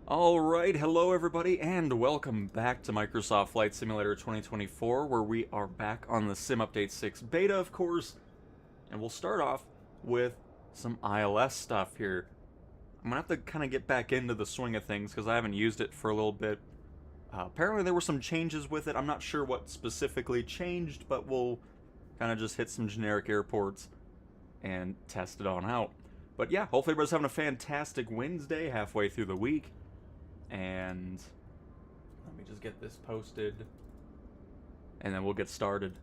Alright, hello everybody, and welcome back to Microsoft Flight Simulator 2024, where we are back on the Sim Update 6 beta, of course, and we'll start off with some ILS stuff here. I'm gonna have to kind of get back into the swing of things, because I haven't used it for a little bit. Apparently there were some changes with it. I'm not sure what specifically changed, but we'll kind of just hit some generic airports and test it on out. But yeah, hopefully everybody's having a fantastic Wednesday halfway through the week. And let me just get this posted, and then we'll get started.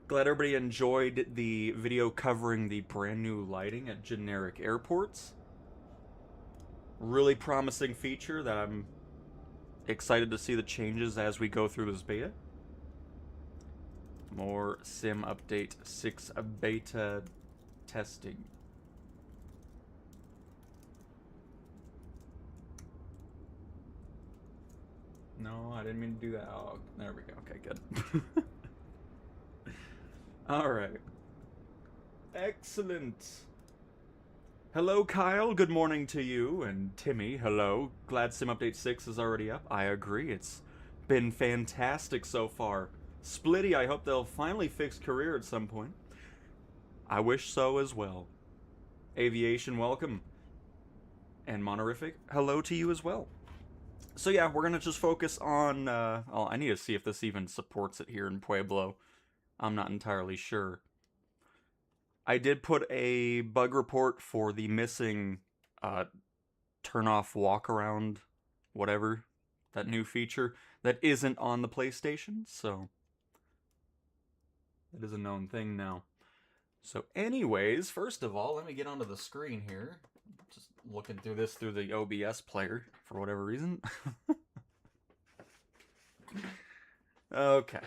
Glad everybody enjoyed the video covering the brand new lighting at generic airports. Really promising feature that I'm excited to see the changes as we go through this beta. More Sim Update 6 beta testing. No, I didn't mean to do that. Oh, there we go. Okay, good. Alright. Excellent. Hello, Kyle. Good morning to you. And Timmy, hello. Glad Sim Update 6 is already up. I agree. It's been fantastic so far. Splitty, I hope they'll finally fix career at some point. I wish so as well. Aviation, welcome. And Monorific, hello to you as well. So yeah, we're gonna just focus on, oh, I need to see if this even supports it here in Pueblo. I'm not entirely sure. I did put a bug report for the missing turn off walk around, whatever, that new feature that isn't on the PlayStation, so it is a known thing now. So anyways, first of all, let me get onto the screen here. Just looking through this through the OBS player for whatever reason. Okay.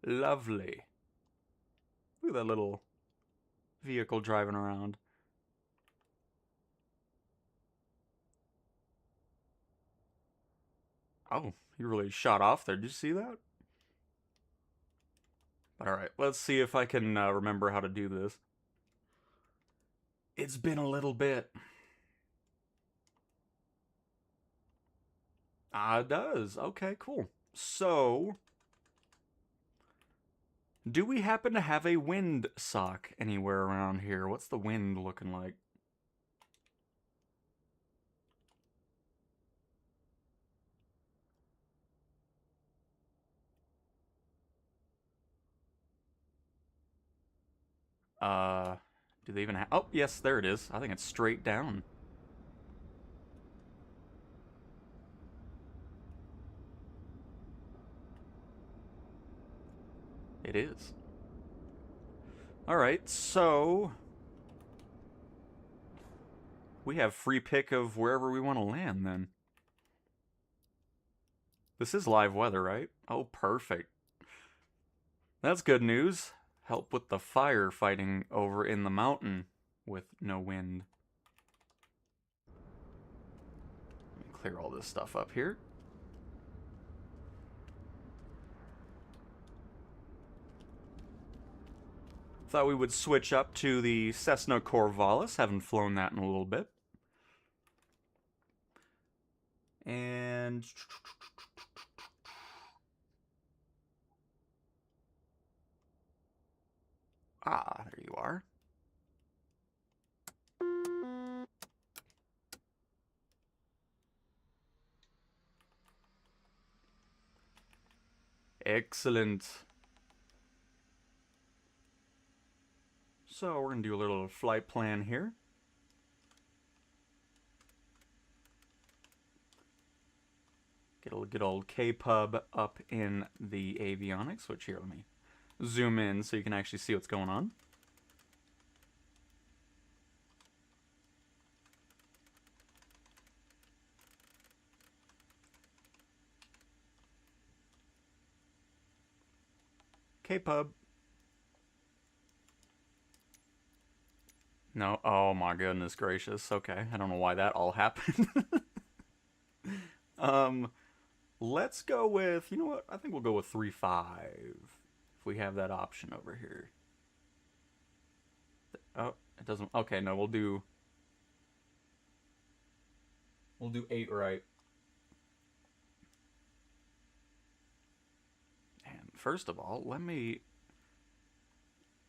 Lovely. Look at that little vehicle driving around. Oh, he really shot off there. Did you see that? Alright, let's see if I can remember how to do this. It's been a little bit. Ah, it does. Okay, cool. So, do we happen to have a wind sock anywhere around here? What's the wind looking like? Uh, do they even have... Oh, yes, there it is. I think it's straight down. It is. Alright, so... we have free pick of wherever we want to land, then. This is live weather, right? Oh, perfect. That's good news. Help with the fire fighting over in the mountain with no wind. Let me clear all this stuff up here. Thought we would switch up to the Cessna Corvallis. Haven't flown that in a little bit. And... ah, there you are. Excellent. So we're going to do a little flight plan here. Get a good old K-pub up in the avionics, which here, let me zoom in so you can actually see what's going on. K-pub. No, oh my goodness gracious. Okay, I don't know why that all happened. um, let's go with, you know what? I think we'll go with 3.5 if we have that option over here. Oh, it doesn't. Okay, no, we'll do. We'll do 8 right. And first of all, let me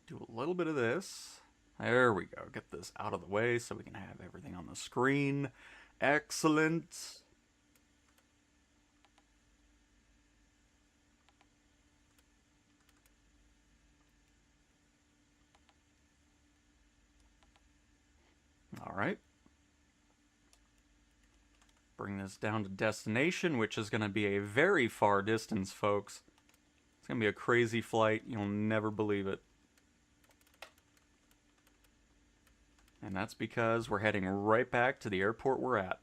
do a little bit of this. There we go. Get this out of the way so we can have everything on the screen. Excellent. All right. Bring this down to destination, which is going to be a very far distance, folks. It's going to be a crazy flight. You'll never believe it. And that's because we're heading right back to the airport we're at.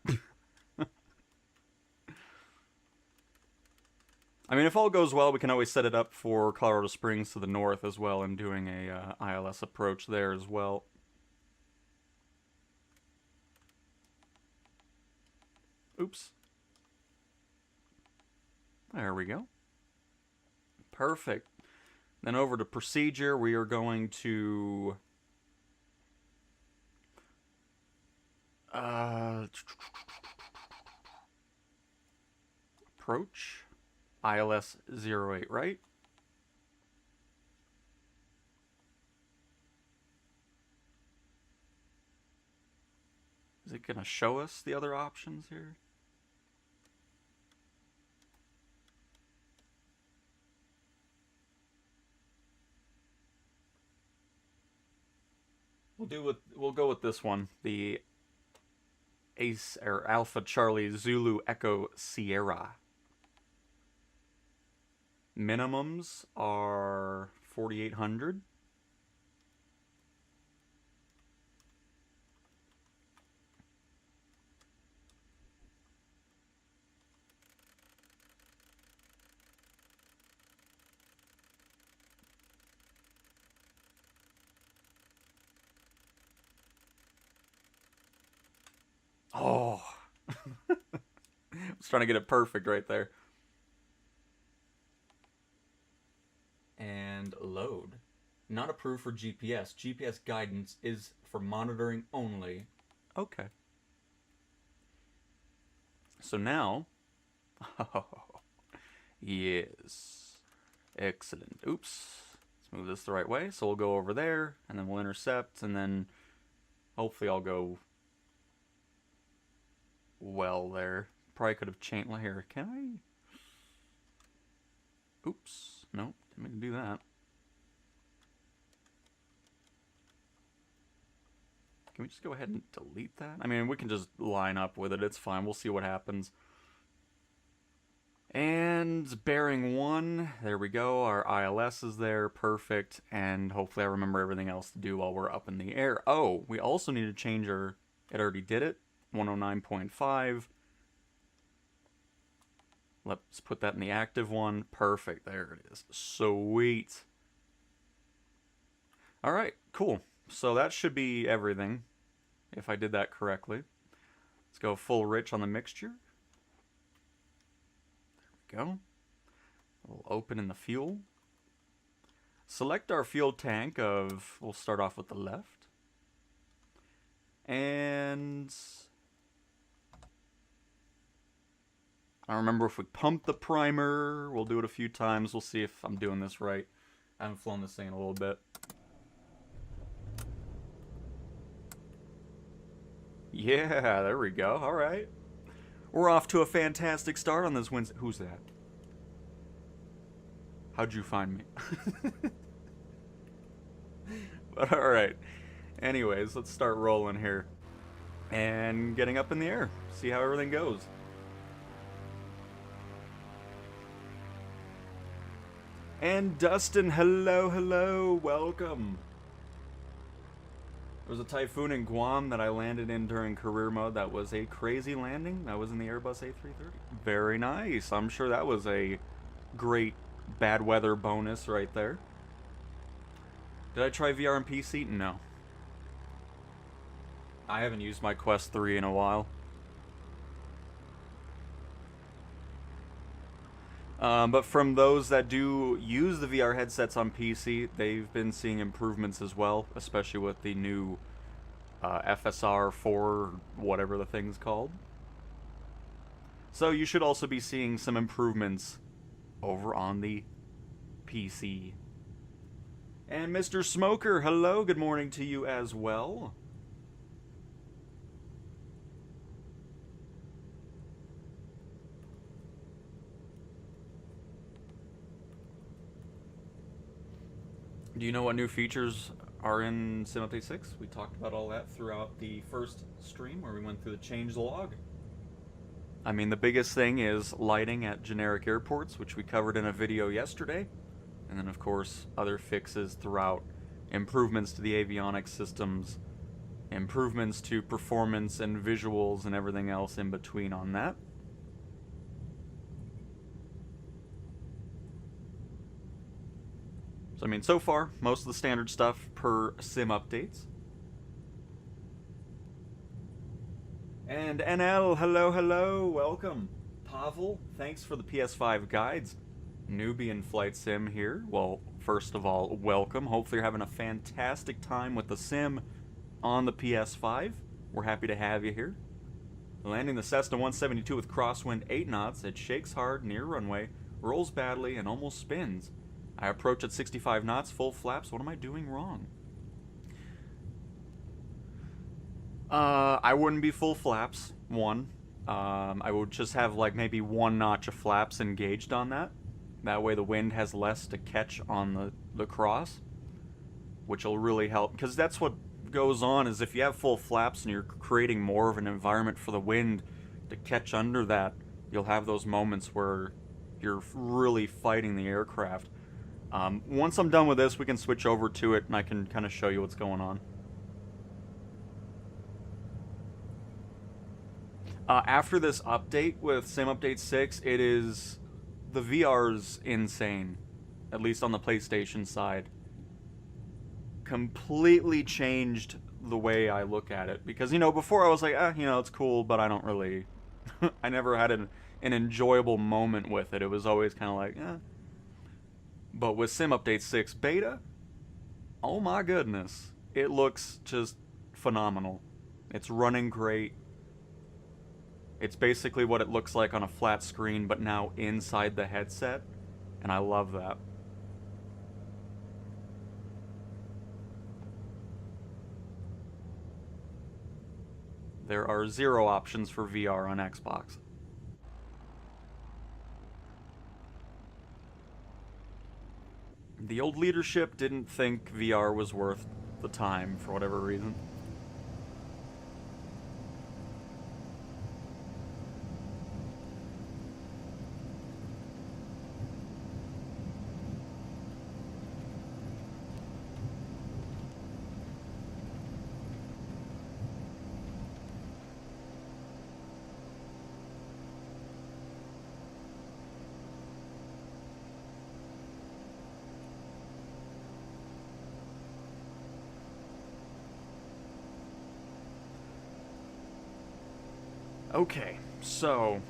I mean, if all goes well, we can always set it up for Colorado Springs to the north as well and doing a ILS approach there as well. Oops. There we go. Perfect. Then over to procedure, we are going to... approach ILS 08, right? Is it going to show us the other options here? We'll go with this one, the Ace or Alpha Charlie Zulu Echo Sierra. Minimums are 4,800. Oh. I was trying to get it perfect right there. And load. Not approved for GPS. GPS guidance is for monitoring only. Okay. So now... Oh, yes. Excellent. Oops. Let's move this the right way. So we'll go over there, and then we'll intercept, and then hopefully I'll go well there. Probably could have changed here. Can I? Oops. Nope. Didn't mean to do that. Can we just go ahead and delete that? I mean, we can just line up with it. It's fine. We'll see what happens. And bearing 1. There we go. Our ILS is there. Perfect. And hopefully I remember everything else to do while we're up in the air. Oh, we also need to change our... It already did it. 109.5. Let's put that in the active one. Perfect. There it is. Sweet. All right. Cool. So that should be everything, if I did that correctly. Let's go full rich on the mixture. There we go. We'll open in the fuel. Select our fuel tank of... We'll start off with the left. And... I don't remember if we pumped the primer. We'll do it a few times. We'll see if I'm doing this right. I haven't flown this thing in a little bit. Yeah, there we go. All right. We're off to a fantastic start on this Wednesday. Who's that? How'd you find me? But all right. Anyways, let's start rolling here. And getting up in the air. See how everything goes. And Dustin, hello, hello, welcome. There was a typhoon in Guam that I landed in during career mode. That was a crazy landing. That was in the Airbus A330. Very nice. I'm sure that was a great bad weather bonus right there. Did I try VR and PC? No. I haven't used my Quest 3 in a while. But from those that do use the VR headsets on PC, they've been seeing improvements as well, especially with the new FSR 4, whatever the thing's called. So you should also be seeing some improvements over on the PC. And Mr. Smoker, hello, good morning to you as well. Do you know what new features are in Sim Update 6? We talked about all that throughout the first stream where we went through the change log. I mean, the biggest thing is lighting at generic airports, which we covered in a video yesterday. And then, of course, other fixes throughout. Improvements to the avionics systems, improvements to performance and visuals and everything else in between on that. So, I mean, so far, most of the standard stuff per sim updates. And NL, hello, hello, welcome. Pavel, thanks for the PS5 guides. Nubian Flight Sim here. Well, first of all, welcome. Hopefully you're having a fantastic time with the sim on the PS5. We're happy to have you here. Landing the Cessna 172 with crosswind 8 knots. It shakes hard near runway, rolls badly, and almost spins. I approach at 65 knots, full flaps. What am I doing wrong? I wouldn't be full flaps, one. I would just have like maybe one notch of flaps engaged on that. That way the wind has less to catch on the cross, which will really help. Because that's what goes on, is if you have full flaps and you're creating more of an environment for the wind to catch under that, you'll have those moments where you're really fighting the aircraft. Once I'm done with this, we can switch over to it and I can kind of show you what's going on. After this update with Sim Update 6, it is... the VR's insane. At least on the PlayStation side. Completely changed the way I look at it. Because, you know, before I was like, you know, it's cool, but I don't really... I never had an enjoyable moment with it. It was always kind of like, But with Sim Update 6 Beta, oh my goodness. It looks just phenomenal. It's running great. It's basically what it looks like on a flat screen, but now inside the headset, and I love that. There are 0 options for VR on Xbox. The old leadership didn't think VR was worth the time for whatever reason. Okay, so...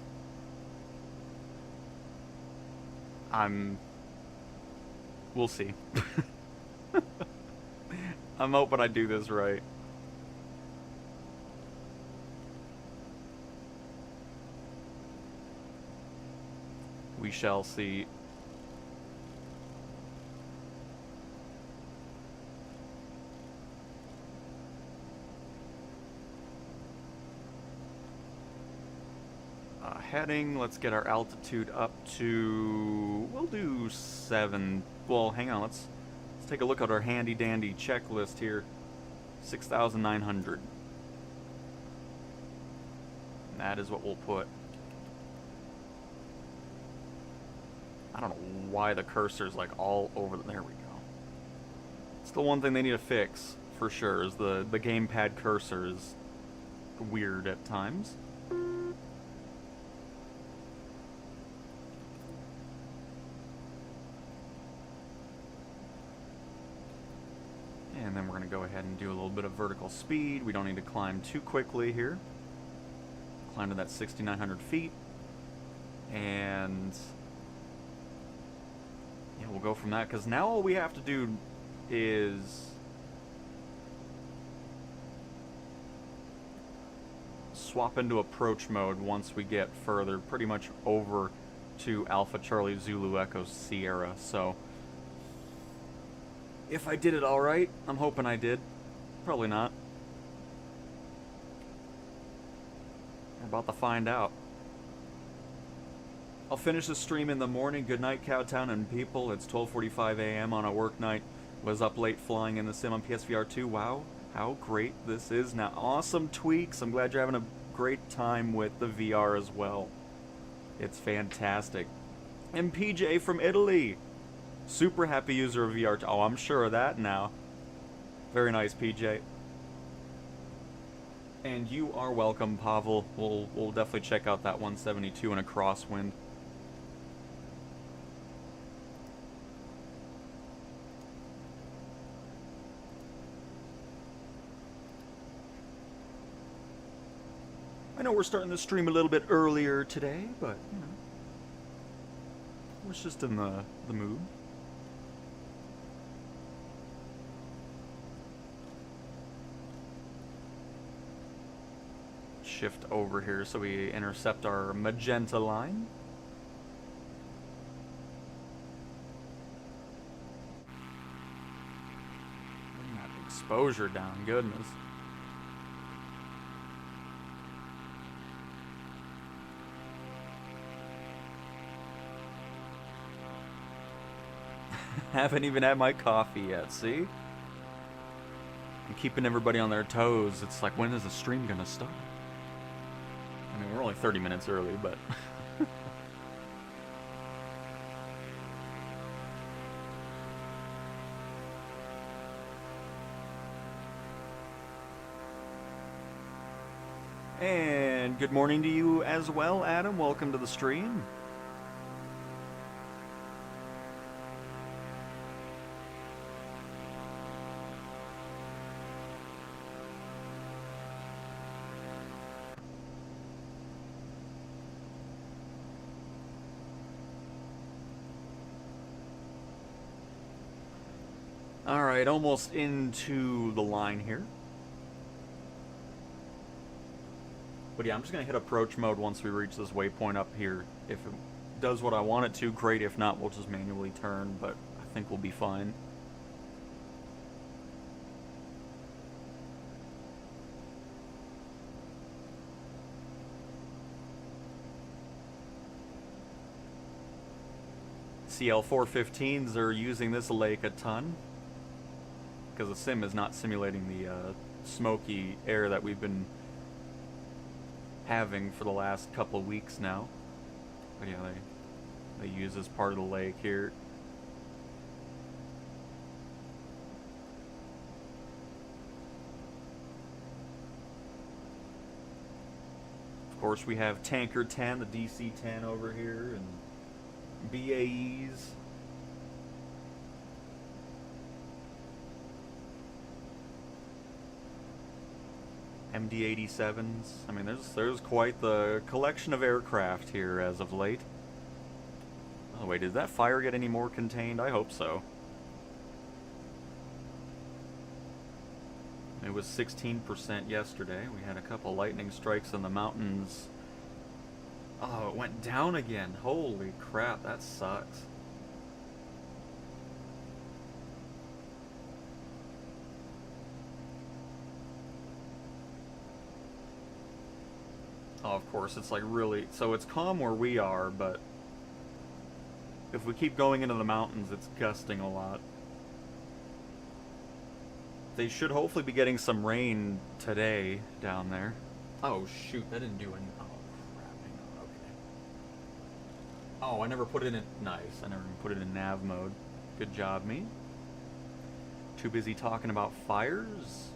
we'll see. I'm hoping I do this right. We shall see. Heading, let's get our altitude up to, we'll do 7, well, hang on, let's take a look at our handy dandy checklist here. 6,900. That is what we'll put. I don't know why the cursor's like all over, there we go. It's the one thing they need to fix, for sure, is the gamepad cursor is weird at times. And then we're going to go ahead and do a little bit of vertical speed. We don't need to climb too quickly here. Climb to that 6,900 feet. And yeah, we'll go from that, because now all we have to do is swap into approach mode once we get further, pretty much over to Alpha Charlie Zulu Echo Sierra. So if I did it all right, I'm hoping I did. Probably not. We're about to find out. I'll finish the stream in the morning. Good night, Cowtown and people. It's 12:45 a.m. on a work night. Was up late flying in the sim on PSVR 2. Wow, how great this is now. Awesome tweaks. I'm glad you're having a great time with the VR as well. It's fantastic. And PJ from Italy. Super happy user of VR. Oh, I'm sure of that now. Very nice, PJ. And you are welcome, Pavel. We'll definitely check out that 172 in a crosswind. I know we're starting the stream a little bit earlier today, but, you know, we're just in the mood. Shift over here so we intercept our magenta line. Bring that exposure down, goodness. Haven't even had my coffee yet, see? I'm keeping everybody on their toes. It's like, when is the stream gonna start? I mean, we're only 30 minutes early, but... And good morning to you as well, Adam. Welcome to the stream. Alright, almost into the line here. But yeah, I'm just going to hit approach mode once we reach this waypoint up here. If it does what I want it to, great. If not, we'll just manually turn, but I think we'll be fine. CL415s are using this lake a ton, because the sim is not simulating the smoky air that we've been having for the last couple of weeks now. But yeah, they use this part of the lake here. Of course, we have Tanker 10, the DC-10 over here, and BAEs. MD-87s. I mean, there's quite the collection of aircraft here as of late. By the way, did that fire get any more contained? I hope so. It was 16% yesterday. We had a couple lightning strikes in the mountains. Oh, it went down again. Holy crap, that sucks. Oh, of course, it's like really... So it's calm where we are, but if we keep going into the mountains, it's gusting a lot. They should hopefully be getting some rain today down there. Oh, shoot, that didn't do any... Oh, crap, hang on, okay. Oh, I never put it in... Nice, I never even put it in nav mode. Good job, me. Too busy talking about fires?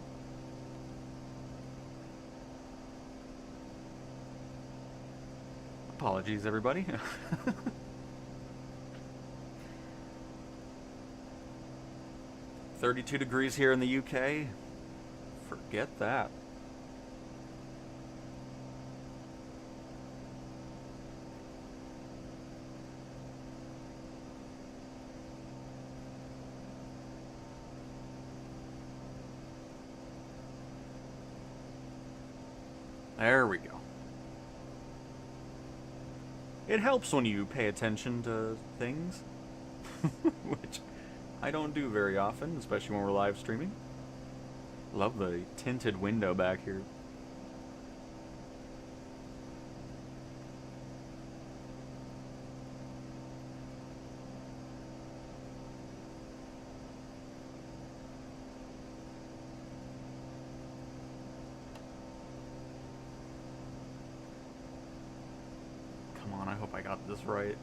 Apologies, everybody. 32 degrees here in the UK. Forget that. There we go. It helps when you pay attention to things, which I don't do very often, especially when we're live streaming. Love the tinted window back here. Come on, I hope I got this right.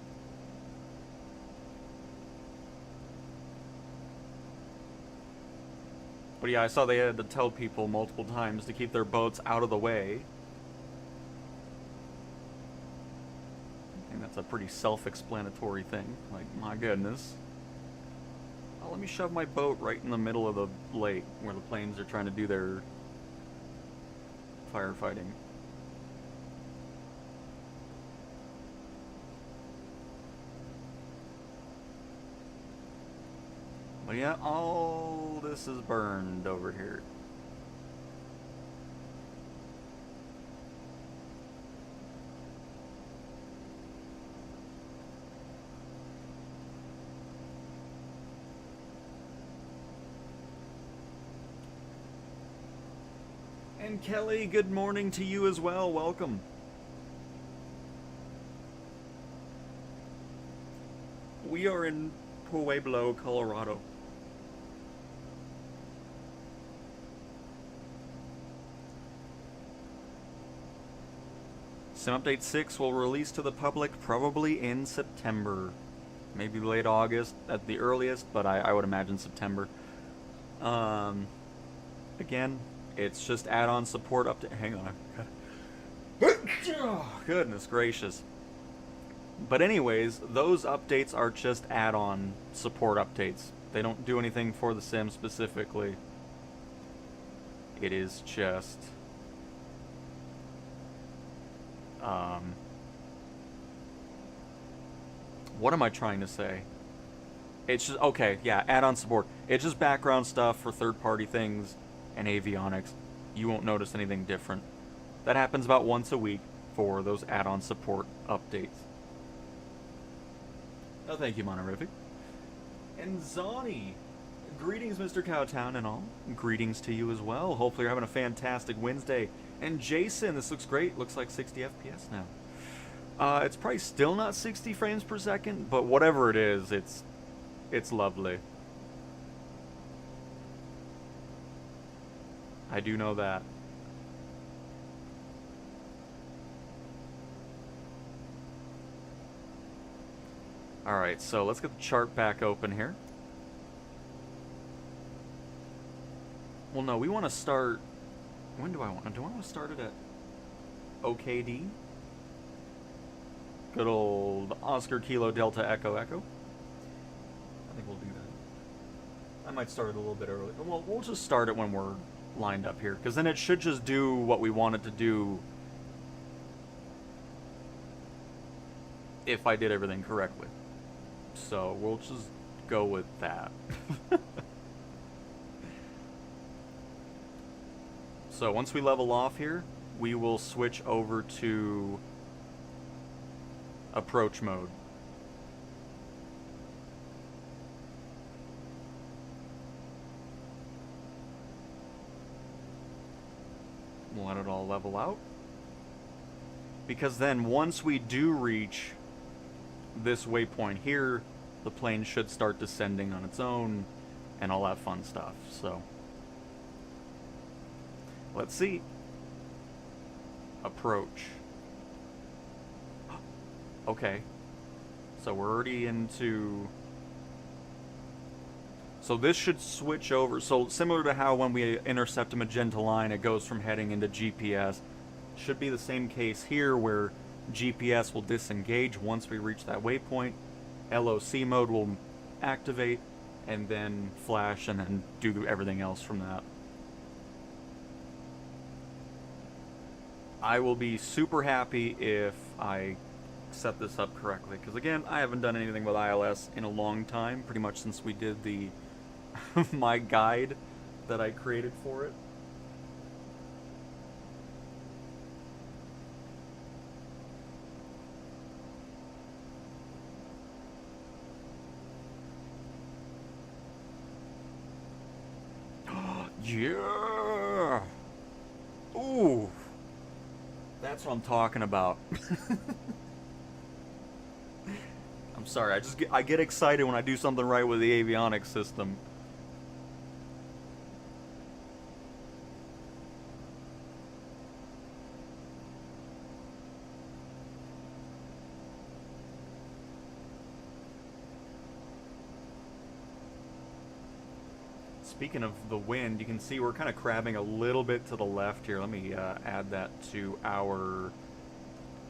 But yeah, I saw they had to tell people multiple times to keep their boats out of the way. I think that's a pretty self-explanatory thing. Like, my goodness. Oh, let me shove my boat right in the middle of the lake where the planes are trying to do their firefighting. But yeah, all this is burned over here. And Kelly, good morning to you as well. Welcome. We are in Pueblo, Colorado. Sim Update 6 will release to the public probably in September. Maybe late August at the earliest, but I would imagine September. Again, it's just add-on support update. Hang on. Oh, goodness gracious. But anyways, those updates are just add-on support updates. They don't do anything for the sim specifically. It is just... what am I trying to say? It's just, okay, yeah, add-on support. It's just background stuff for third-party things and avionics. You won't notice anything different. That happens about once a week for those add-on support updates. Oh, thank you, Monorific. And Zani, greetings, Mr. Cowtown and all. Greetings to you as well. Hopefully you're having a fantastic Wednesday. And Jason, this looks great. Looks like 60 FPS now. It's probably still not 60 frames per second, but whatever it is, it's lovely. I do know that. Alright, so let's get the chart back open here. Well, no, we want to start... When do I want to start it at OKD? Good old Oscar Kilo Delta Echo Echo. I think we'll do that. I might start it a little bit early. Well, we'll just start it when we're lined up here, because then it should just do what we want it to do if I did everything correctly. So we'll just go with that. So once we level off here, we will switch over to approach mode. We'll let it all level out. Because then once we do reach this waypoint here, the plane should start descending on its own and all that fun stuff. So let's see. Approach. Okay. So we're already into... So this should switch over. So similar to how when we intercept a magenta line, it goes from heading into GPS. Should be the same case here where GPS will disengage once we reach that waypoint. LOC mode will activate and then flash and then do everything else from that. I will be super happy if I set this up correctly, because again, I haven't done anything with ILS in a long time, pretty much since we did the my guide that I created for it. Yeah. Ooh. That's what I'm talking about. I'm sorry, I get excited when I do something right with the avionics system. Speaking of the wind, you can see we're kind of crabbing a little bit to the left here. Let me add that to our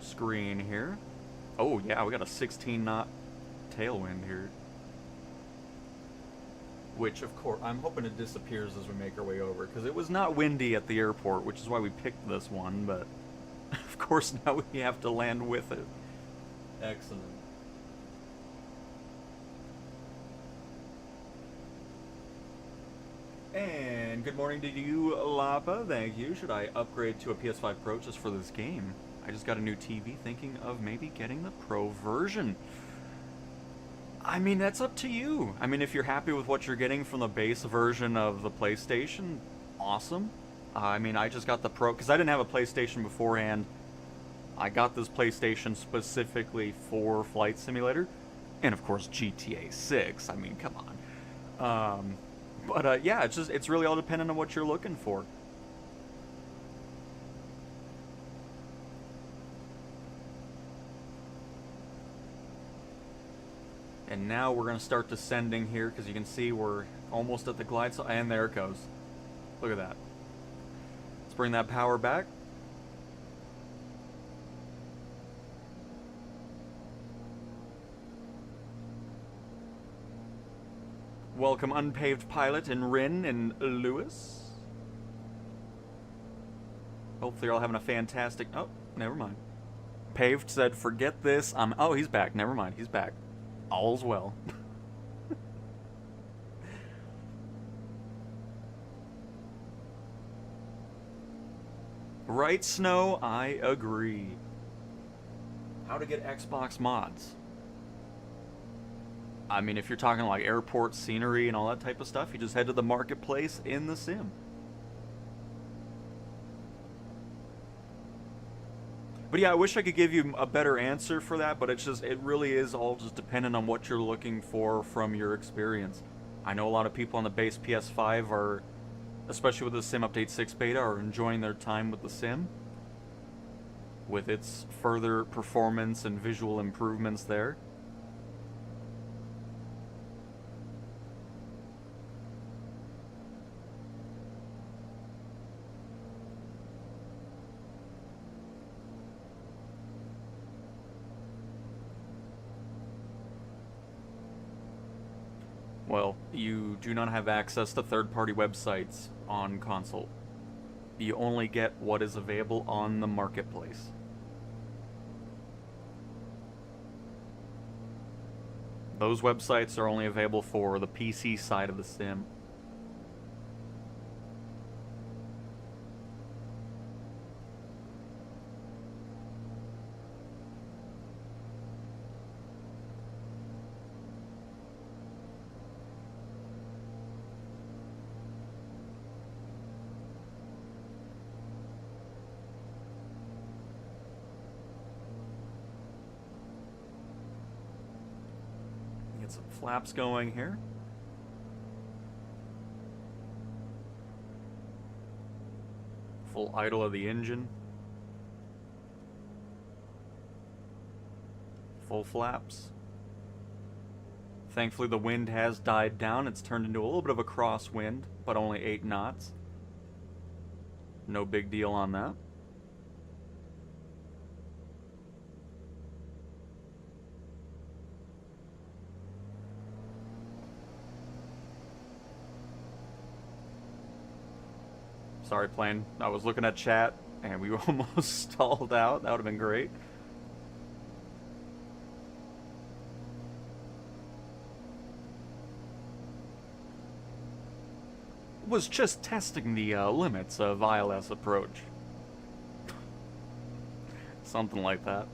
screen here. Oh yeah, we got a 16 knot tailwind here. Which, of course, I'm hoping it disappears as we make our way over, because it was not windy at the airport, which is why we picked this one, but of course now we have to land with it. Excellent. And good morning to you, Lapa. Thank you. Should I upgrade to a PS5 Pro just for this game? I just got a new TV, thinking of maybe getting the Pro version. I mean, that's up to you. I mean, if you're happy with what you're getting from the base version of the PlayStation, awesome. I mean, I just got the Pro, because I didn't have a PlayStation beforehand. I got this PlayStation specifically for Flight Simulator, and of course GTA 6. I mean, come on. But yeah, it's really all dependent on what you're looking for. And now we're going to start descending here, because you can see we're almost at the glide zone. And there it goes. Look at that. Let's bring that power back. Welcome, Unpaved Pilot and Rin and Lewis. Hopefully you're all having a fantastic... Oh, never mind. Paved said, forget this. Oh, he's back. Never mind. He's back. All's well. Right, Snow? I agree. How to get Xbox mods? I mean, if you're talking like airport scenery and all that type of stuff, you just head to the marketplace in the sim. But yeah, I wish I could give you a better answer for that, but it really is all just dependent on what you're looking for from your experience. I know a lot of people on the base PS5 are, especially with the Sim Update 6 beta, are enjoying their time with the sim, with its further performance and visual improvements there. Well, you do not have access to third-party websites on console. You only get what is available on the marketplace. Those websites are only available for the PC side of the sim. Get some flaps going here. Full idle of the engine. Full flaps. Thankfully the wind has died down. It's turned into a little bit of a crosswind, but only 8 knots. No big deal on that. Sorry, plane. I was looking at chat, and we almost stalled out. That would have been great. Was just testing the limits of ILS approach. Something like that.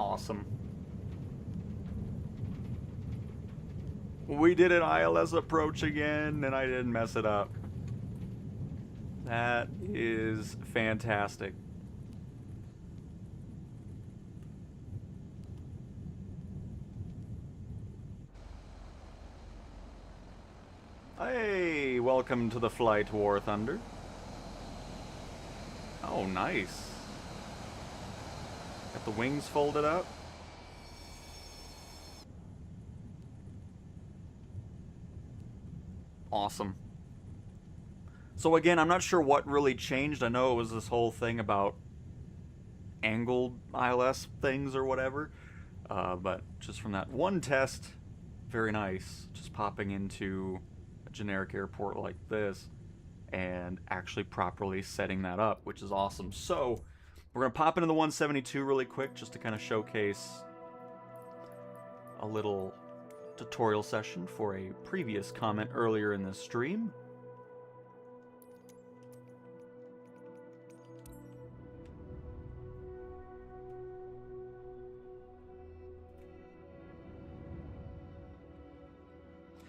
Awesome. We did an ILS approach again, and I didn't mess it up. That is fantastic. Hey, welcome to the flight, War Thunder. Oh, nice. Got the wings folded up. Awesome. So again, I'm not sure what really changed. I know it was this whole thing about angled ILS things or whatever. But just from that one test, very nice. Just popping into a generic airport like this and actually properly setting that up, which is awesome. So we're going to pop into the 172 really quick just to kind of showcase a little tutorial session for a previous comment earlier in this stream.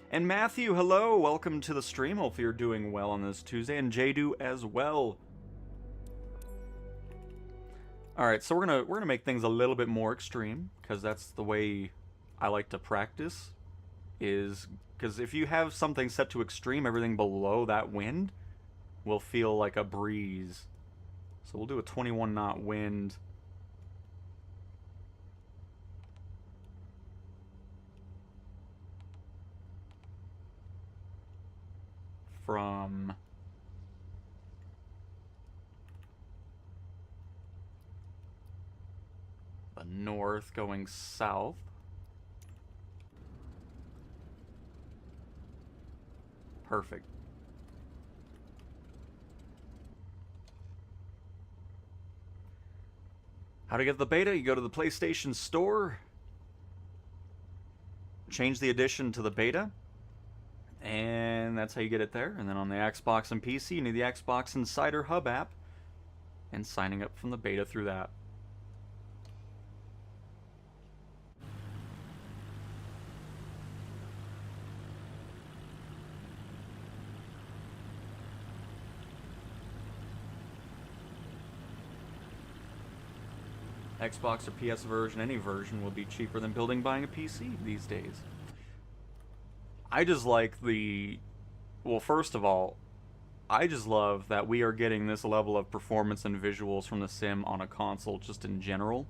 And Matthew, hello, welcome to the stream. Hopefully you're doing well on this Tuesday, and Jadu as well. All right, so we're gonna make things a little bit more extreme because that's the way I like to practice. Is because if you have something set to extreme, everything below that wind will feel like a breeze. So we'll do a 21 knot wind. From the north going south. Perfect. How to get the beta? You go to the PlayStation Store, change the edition to the beta, and that's how you get it there. And then on the Xbox and PC, you need the Xbox Insider Hub app, and signing up from the beta through that. Xbox or PS version, any version, will be cheaper than buying a PC these days. I just like the... Well, first of all, I just love that we are getting this level of performance and visuals from the sim on a console just in general.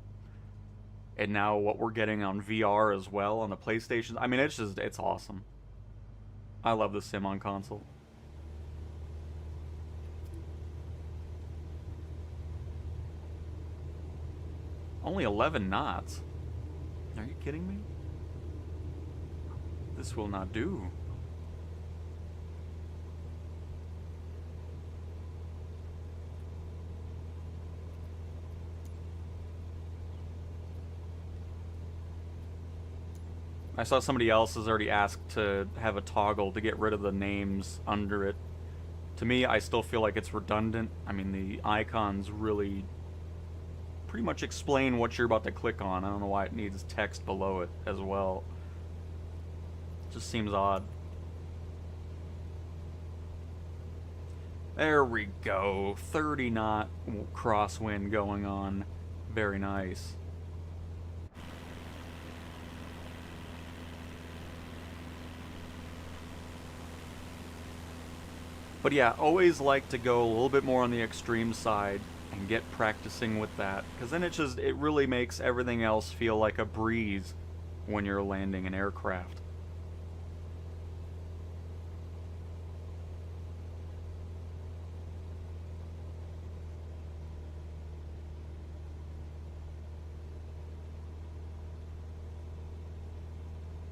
And now what we're getting on VR as well on the PlayStation. I mean, it's awesome. I love the sim on console. Only 11 knots? Are you kidding me? This will not do. I saw somebody else has already asked to have a toggle to get rid of the names under it. To me, I still feel like it's redundant. I mean, the icons really pretty much explain what you're about to click on. I don't know why it needs text below it as well. It just seems odd. There we go. 30 knot crosswind going on. Very nice. But yeah, always like to go a little bit more on the extreme side and get practicing with that, because then it really makes everything else feel like a breeze when you're landing an aircraft.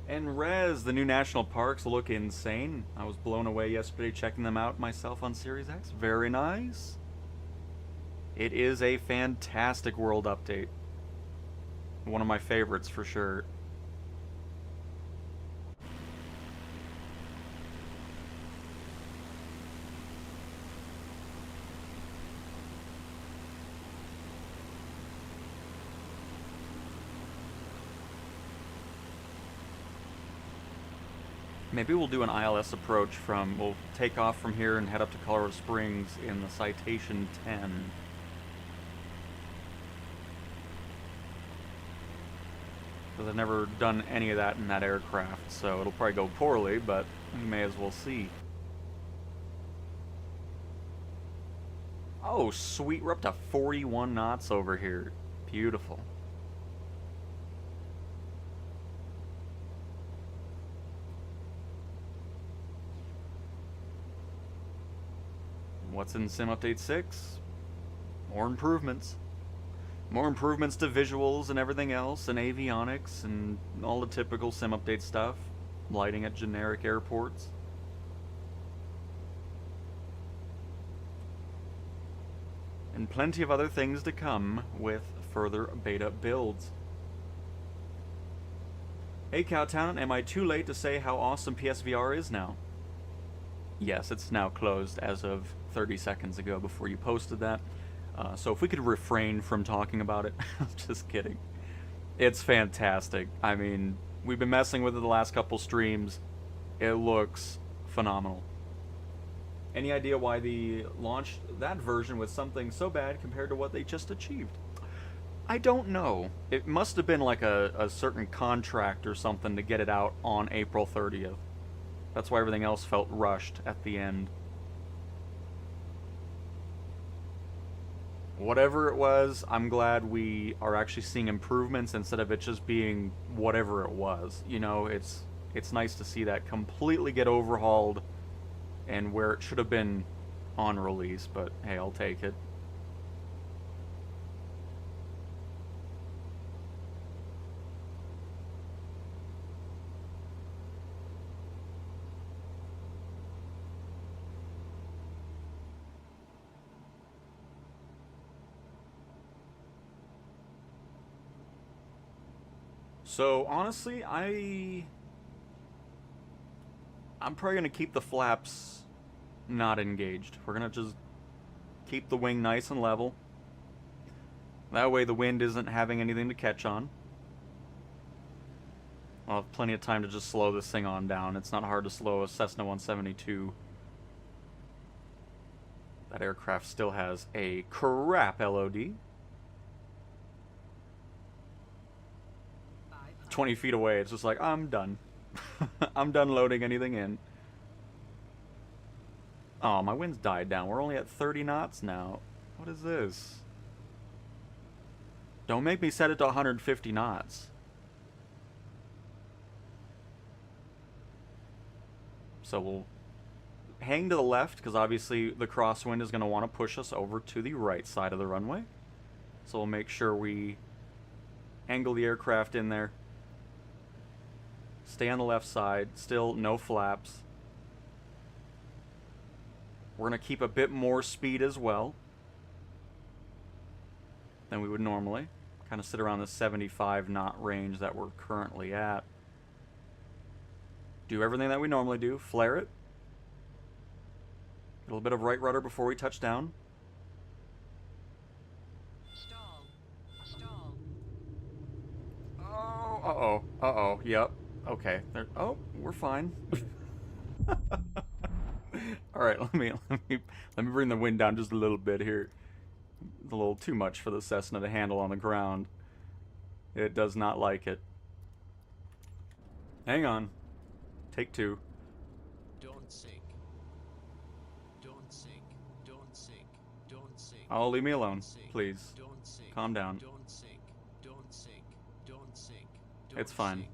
And Rez, the new national parks look insane. I was blown away yesterday checking them out myself on Series X. Very nice. It is a fantastic world update. One of my favorites for sure. Maybe we'll do an ILS approach we'll take off from here and head up to Colorado Springs in the Citation 10. Because I've never done any of that in that aircraft, so it'll probably go poorly, but we may as well see. Oh, sweet, we're up to 41 knots over here. Beautiful. What's in Sim Update 6? More improvements. More improvements to visuals and everything else, and avionics, and all the typical Sim Update stuff. Lighting at generic airports. And plenty of other things to come with further beta builds. Hey Cowtown, am I too late to say how awesome PSVR is now? Yes, it's now closed as of 30 seconds ago before you posted that. So if we could refrain from talking about it, just kidding. It's fantastic. I mean, we've been messing with it the last couple streams. It looks phenomenal. Any idea why they launched that version with something so bad compared to what they just achieved? I don't know. It must have been like a certain contract or something to get it out on April 30th. That's why everything else felt rushed at the end. Whatever it was, I'm glad we are actually seeing improvements instead of it just being whatever it was. You know, it's nice to see that completely get overhauled and where it should have been on release, but hey, I'll take it. So honestly, I'm probably gonna keep the flaps not engaged. We're gonna just keep the wing nice and level. That way the wind isn't having anything to catch on. I'll have plenty of time to just slow this thing on down. It's not hard to slow a Cessna 172. That aircraft still has a crap LOD. 20 feet away, it's just like, I'm done. I'm done loading anything in. Oh, my wind's died down. We're only at 30 knots now. What is this? Don't make me set it to 150 knots. So we'll hang to the left, because obviously the crosswind is going to want to push us over to the right side of the runway. So we'll make sure we angle the aircraft in there. Stay on the left side. Still no flaps. We're going to keep a bit more speed as well than we would normally. Kind of sit around the 75 knot range that we're currently at. Do everything that we normally do. Flare it. A little bit of right rudder before we touch down. Stall. Stall. Oh, uh-oh. Uh-oh. Yep. Okay. There. Oh, we're fine. All right, let me bring the wind down just a little bit here. It's a little too much for the Cessna to handle on the ground. It does not like it. Hang on. Take two. Don't sink. Don't sink. Don't sink. Don't sink. Oh, leave me alone, Sink. please. Don't sink. Calm down. Don't sink. Don't sink. Don't sink. It's fine.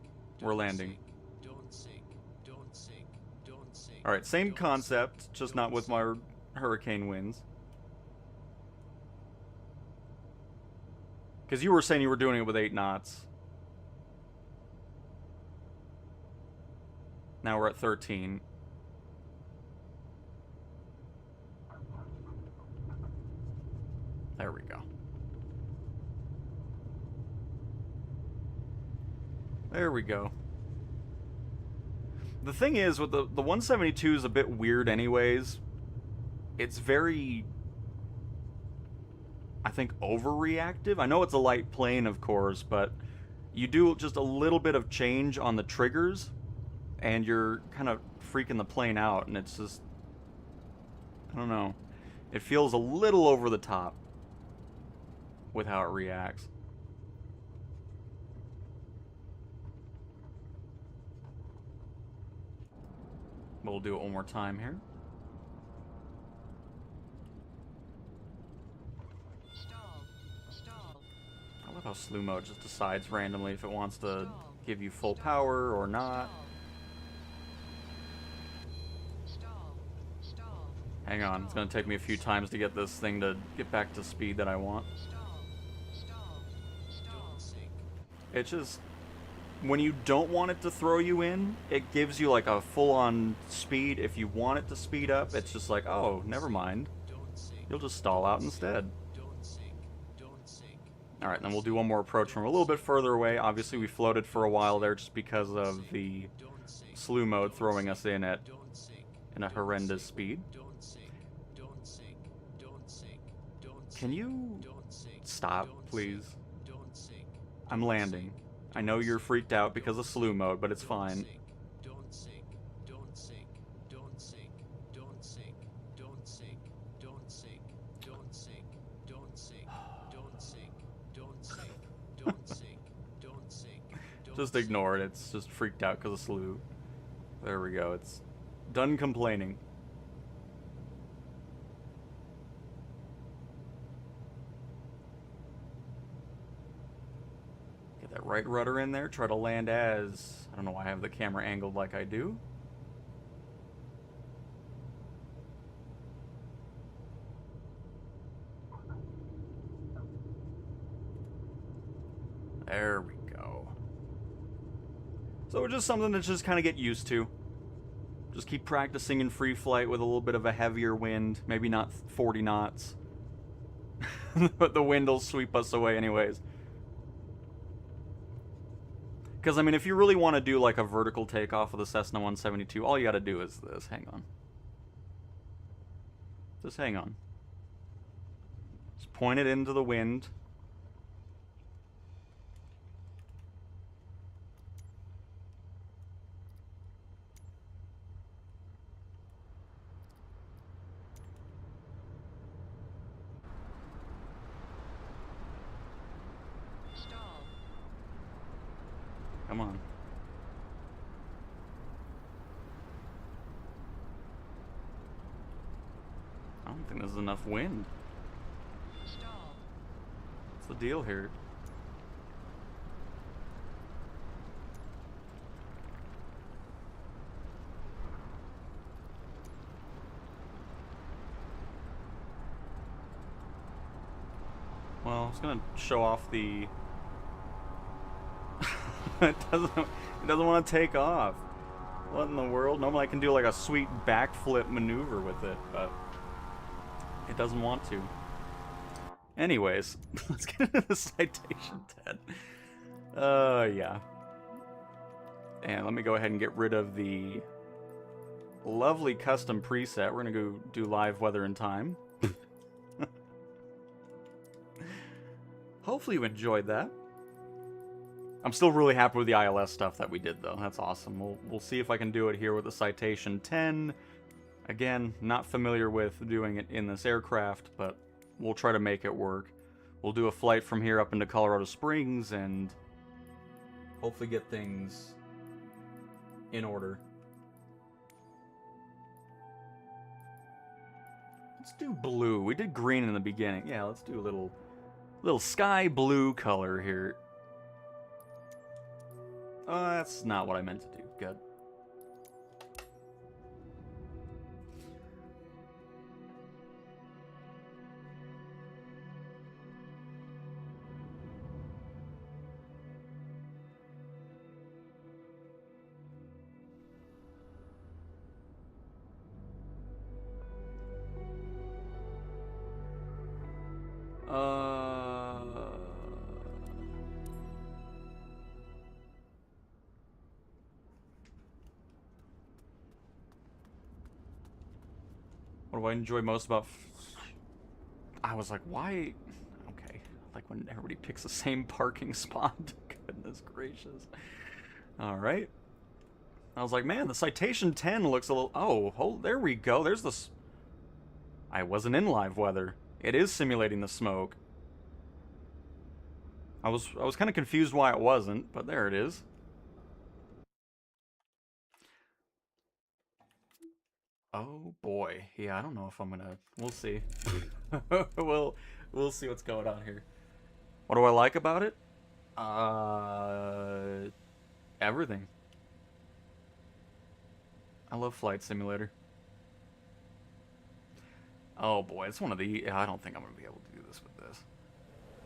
We're landing. Don't sink. Don't sink. Don't sink. All right, same concept, just not with my hurricane winds. Because you were saying you were doing it with 8 knots. Now we're at 13. There we go. There we go. The thing is, with the 172 is a bit weird anyways. It's very, I think, overreactive. I know it's a light plane, of course, but you do just a little bit of change on the triggers, and you're kind of freaking the plane out, and it's just, I don't know. It feels a little over the top with how it reacts. We'll do it one more time here. I love how slew mode just decides randomly if it wants to give you full power or not. Hang on, it's gonna take me a few times to get this thing to get back to speed that I want. It's just, when you don't want it to throw you in, it gives you like a full-on speed. If you want it to speed up, it's just like, oh, never mind. You'll just stall out instead. Alright, then we'll do one more approach from a little bit further away. Obviously, we floated for a while there just because of the slew mode throwing us in at a horrendous speed. Can you stop, please? I'm landing. I know you're freaked out because of slew mode, but it's fine. Just ignore it. It's just freaked out because of slew. There we go. It's done complaining. Get that right rudder in there. Try to land as... I don't know why I have the camera angled like I do. There we go. So it's just something to just kind of get used to. Just keep practicing in free flight with a little bit of a heavier wind. Maybe not 40 knots. But the wind will sweep us away anyways. Because, I mean, if you really want to do like a vertical takeoff with a Cessna 172, all you gotta do is this. Hang on. Just hang on. Just point it into the wind. Come on. I don't think there's enough wind. What's the deal here? Well, I was gonna show off the... it doesn't want to take off. What in the world? Normally I can do like a sweet backflip maneuver with it, but it doesn't want to. Anyways, let's get into the Citation 10. Yeah. And let me go ahead and get rid of the lovely custom preset. We're gonna go do live weather and time. Hopefully you enjoyed that. I'm still really happy with the ILS stuff that we did, though. That's awesome. We'll see if I can do it here with the Citation 10. Again, not familiar with doing it in this aircraft, but we'll try to make it work. We'll do a flight from here up into Colorado Springs and hopefully get things in order. Let's do blue. We did green in the beginning. Yeah, let's do a little sky blue color here. That's not what I meant to do. Good. What do I enjoy most about... I was like, why... Okay. Like when everybody picks the same parking spot. Goodness gracious. Alright. I was like, man, the Citation 10 looks a little... Oh, there we go. There's the... I wasn't in live weather. It is simulating the smoke. I was kind of confused why it wasn't, but there it is. Oh boy. Yeah, I don't know if I'm gonna... We'll see. We'll see what's going on here. What do I like about it? Everything. I love Flight Simulator. Oh boy, it's one of the... I don't think I'm gonna be able to do this with this.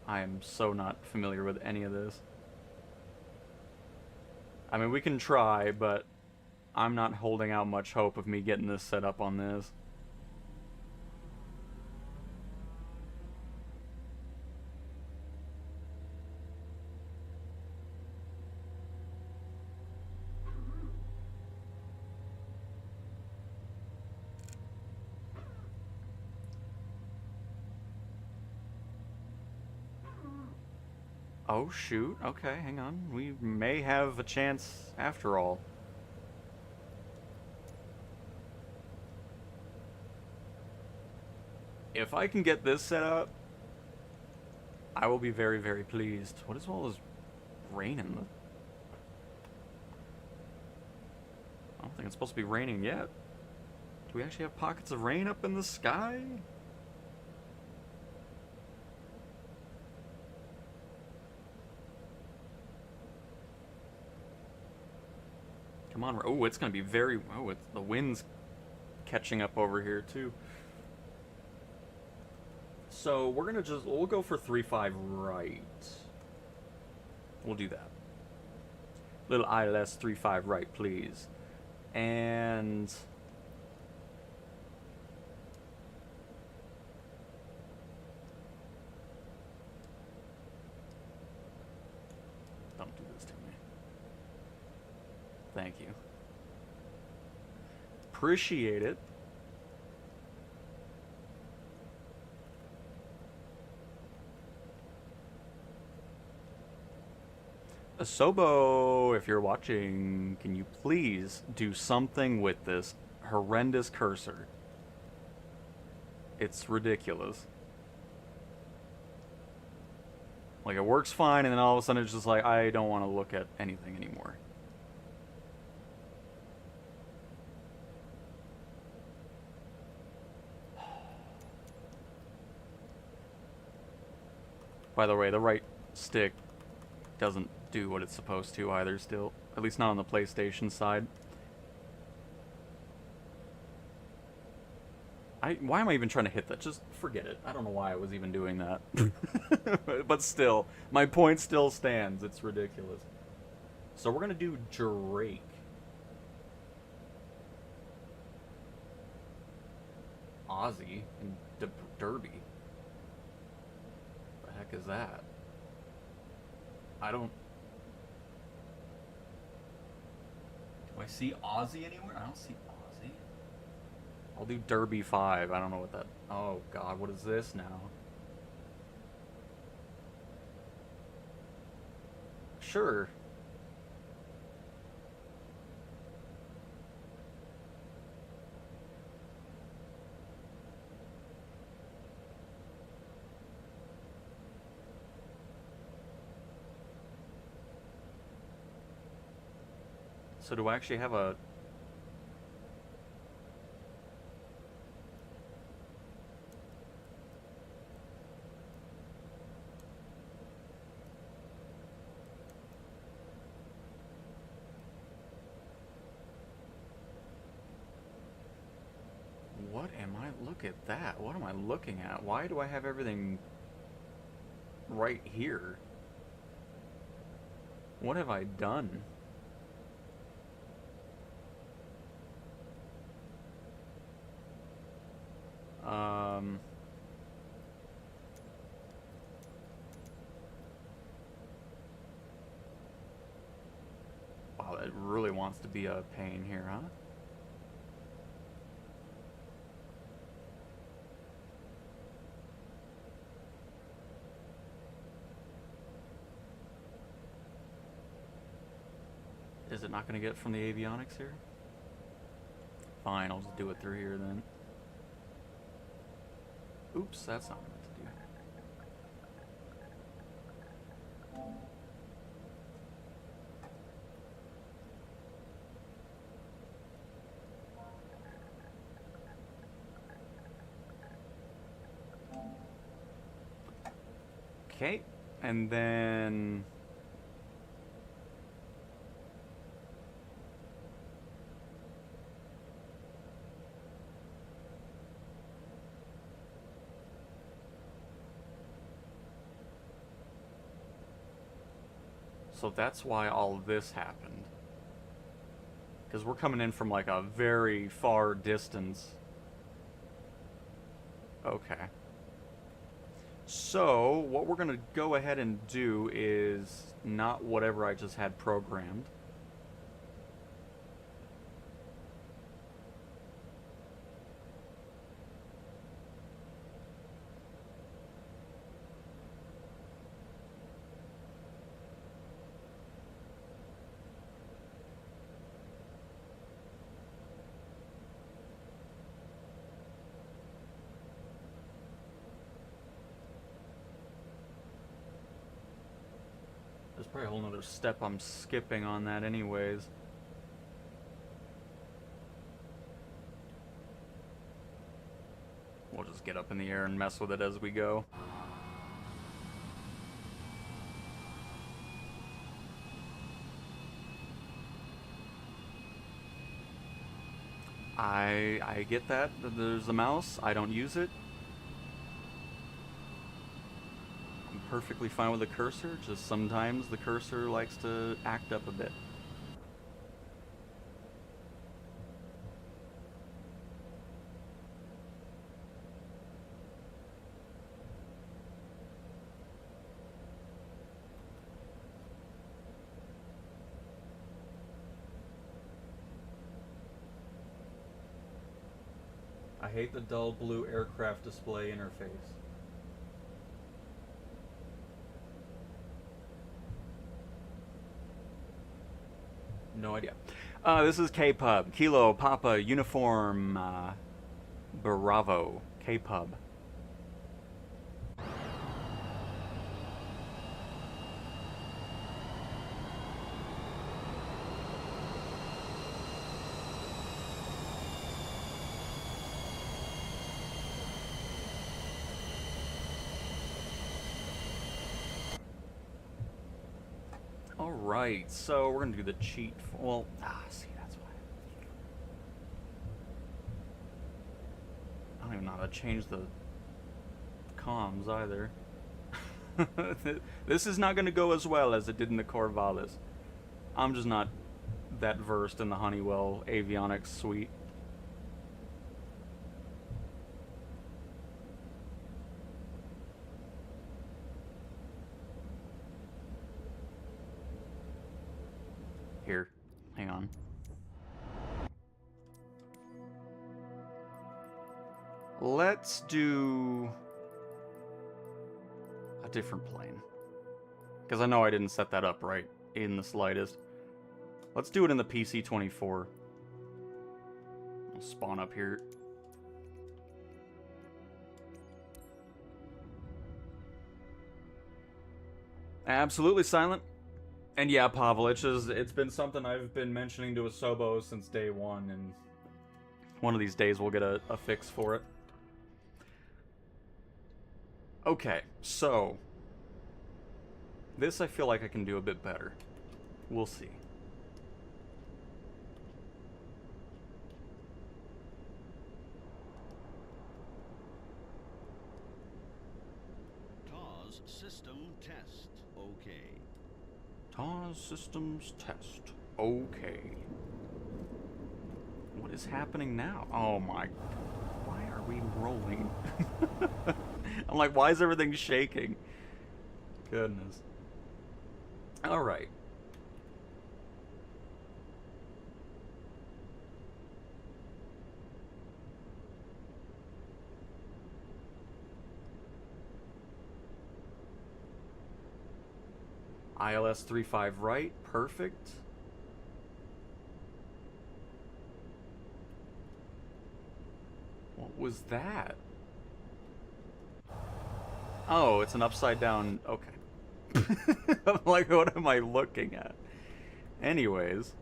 I am so not familiar with any of this. I mean, we can try, but I'm not holding out much hope of me getting this set up on this. Oh shoot, okay, hang on. We may have a chance after all. If I can get this set up, I will be very, very pleased. What is all this rain in the... I don't think it's supposed to be raining yet. Do we actually have pockets of rain up in the sky? Come on. Oh, it's going to be very... Oh, the wind's catching up over here, too. So, we're going to we'll go for 3-5 right. We'll do that. Little ILS 3-5 right, please. And... Don't do this to me. Thank you. Appreciate it. Asobo, if you're watching, can you please do something with this horrendous cursor? It's ridiculous. Like, it works fine, and then all of a sudden it's just like, I don't want to look at anything anymore. By the way, the right stick doesn't do what it's supposed to either still. At least not on the PlayStation side. Why am I even trying to hit that? Just forget it. I don't know why I was even doing that. But still, my point still stands. It's ridiculous. So we're going to do Drake. Ozzy and Derby. What the heck is that? I don't... Do I see Ozzy anywhere? I don't see Ozzy. I'll do Derby 5. I don't know what that... Oh, God. What is this now? Sure. So do I actually have a... What am I... Look at that. What am I looking at? Why do I have everything right here? What have I done? Wow, that really wants to be a pain here, huh? Is it not going to get from the avionics here? Fine, I'll just do it through here then. Oops, that's not what I meant to do. Okay, and then... So that's why all this happened. Because we're coming in from like a very far distance. Okay. So, what we're going to go ahead and do is not whatever I just had programmed. There's probably a whole nother step I'm skipping on that anyways. We'll just get up in the air and mess with it as we go. I get that. There's a mouse. I don't use it. Perfectly fine with the cursor, just sometimes the cursor likes to act up a bit. I hate the dull blue aircraft display interface. No idea. This is K-Pub. Kilo, Papa, Uniform, Bravo. K-Pub. Alright, so we're gonna do the cheat. Well, see, that's why. I don't even know how to change the comms either. This is not gonna go as well as it did in the Corvallis. I'm just not that versed in the Honeywell avionics suite. Here, hang on. Let's do a different plane. Because I know I didn't set that up right in the slightest. Let's do it in the PC-24. I'll spawn up here. Absolutely silent. And yeah, Pavel, it's been something I've been mentioning to Asobo since day one, and one of these days we'll get a fix for it. Okay, so this I feel like I can do a bit better. We'll see. TAWS system test. Okay. TAWS systems test. Okay. What is happening now? Oh my... Why are we rolling? I'm like, why is everything shaking? Goodness. Alright. ILS 35 right, perfect. was that? Oh, it's an upside down. Okay. I'm like, what am I looking at? Anyways.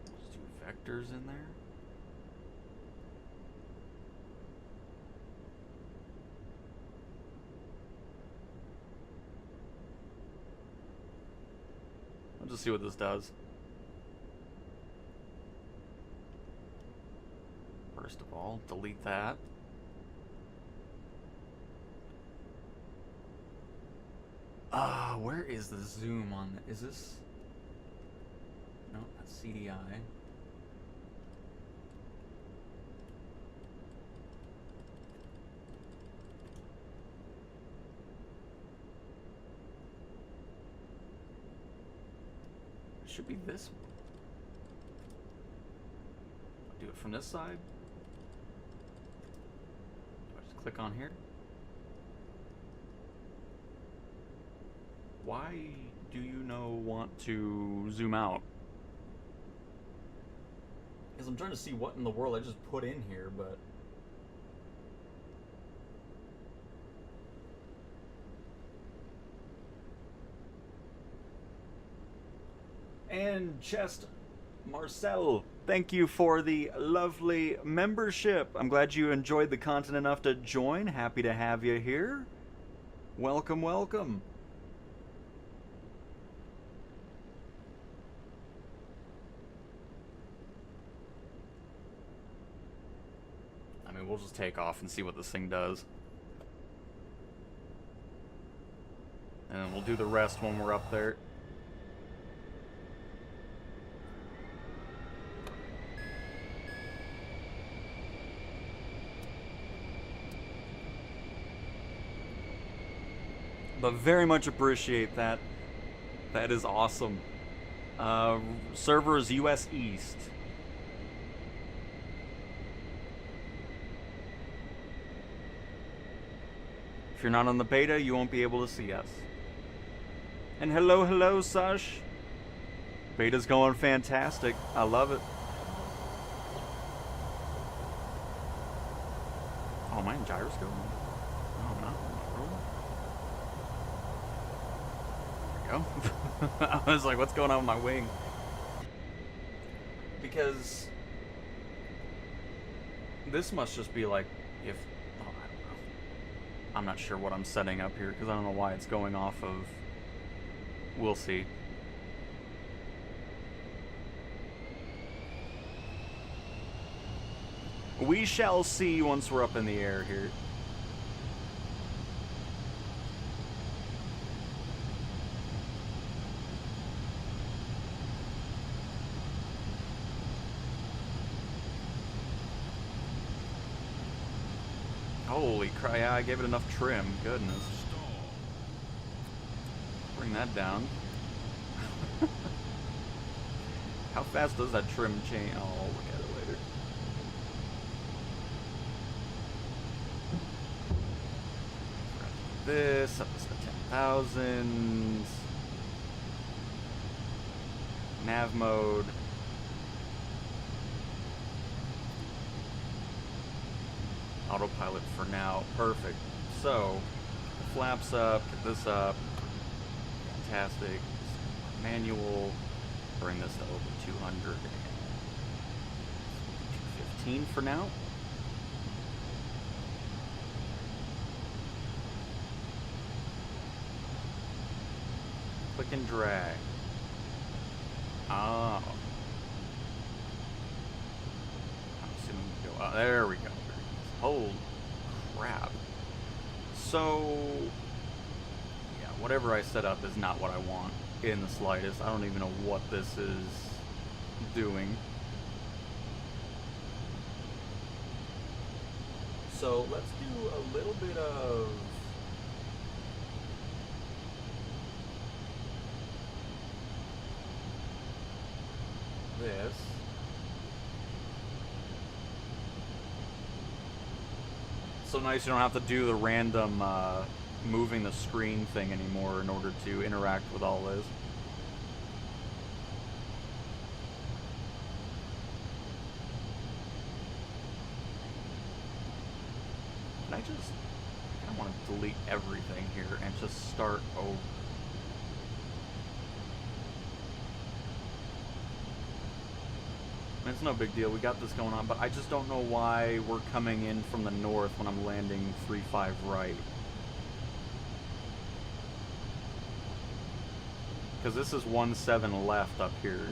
There's two vectors in there. I'll just see what this does. First of all, delete that. Where is the zoom on is this? No, that's CDI. It should be this one. I'll do it from this side. Do I just click on here? Why do you want to zoom out? Because I'm trying to see what in the world I just put in here, but... And Chest Marcel, thank you for the lovely membership. I'm glad you enjoyed the content enough to join. Happy to have you here. Welcome, welcome. I mean, we'll just take off and see what this thing does. And then we'll do the rest when we're up there. But very much appreciate that. That is awesome. Servers US East. If you're not on the beta, you won't be able to see us. And hello, hello, Sush. Beta's going fantastic. I love it. Oh, am I in gyroscope? Oh, no. There we go. I was like, what's going on with my wing? Because this must just be like, if... Oh, I don't know. I'm not sure what I'm setting up here, because I don't know why it's going off of... We'll see. We shall see once we're up in the air here. Holy crap, yeah, I gave it enough trim. Goodness. Bring that down. How fast does that trim change? Oh, I'll look at it later. This, up to 10,000. Nav mode. Autopilot for now. Perfect. So, flaps up, get this up. Fantastic. Manual. Bring this to over 200. 215 for now. Click and drag. Oh. I'm assuming we go. There we go. Holy crap. So, yeah, whatever I set up is not what I want in the slightest. I don't even know what this is doing. So let's do a little bit of this. So nice you don't have to do the random moving the screen thing anymore in order to interact with all this. Can I just... I kind of want to delete everything here and just start over. It's no big deal, we got this going on, but I just don't know why we're coming in from the north when I'm landing 3-5 right. Because this is 1-7 left up here.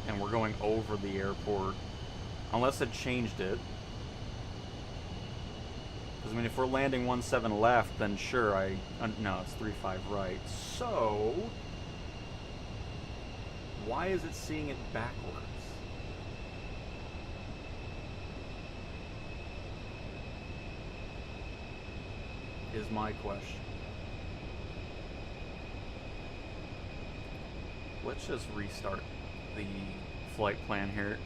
And we're going over the airport. Unless it changed it. Because, I mean, if we're landing 1-7 left, then sure, no, it's 3-5 right. So... why is it seeing it backwards? Is my question. Let's just restart the flight plan here.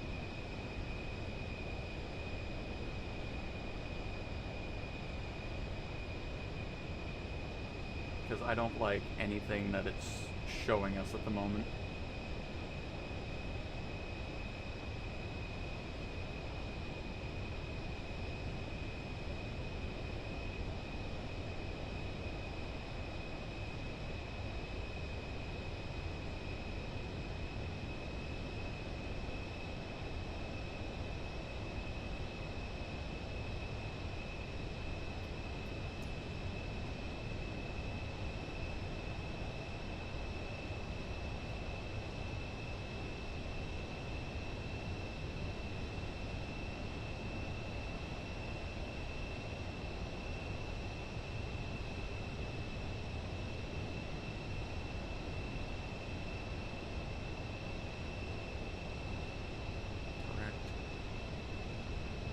Because I don't like anything that it's showing us at the moment.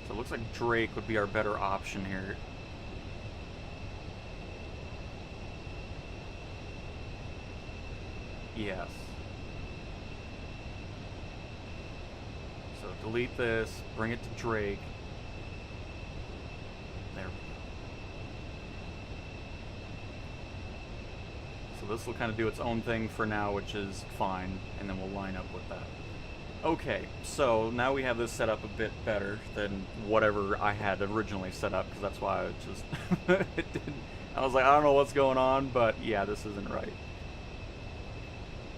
It looks like Drake would be our better option here. Yes. So delete this, bring it to Drake. There we go. So this will kind of do its own thing for now, which is fine, and then we'll line up with that. Okay, so now we have this set up a bit better than whatever I had originally set up, because that's why I just... it didn't, I was like, I don't know what's going on, but yeah, this isn't right.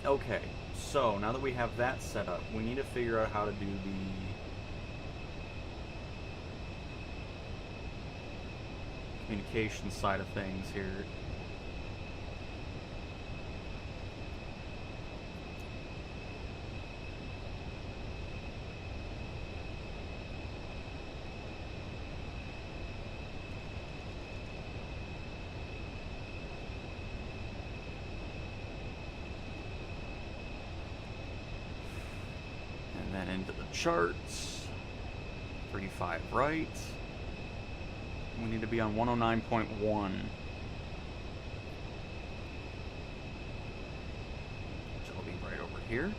Okay, so now that we have that set up, we need to figure out how to do the... communication side of things here. Into the charts. 35 right. We need to be on 109.1. Which will be right over here.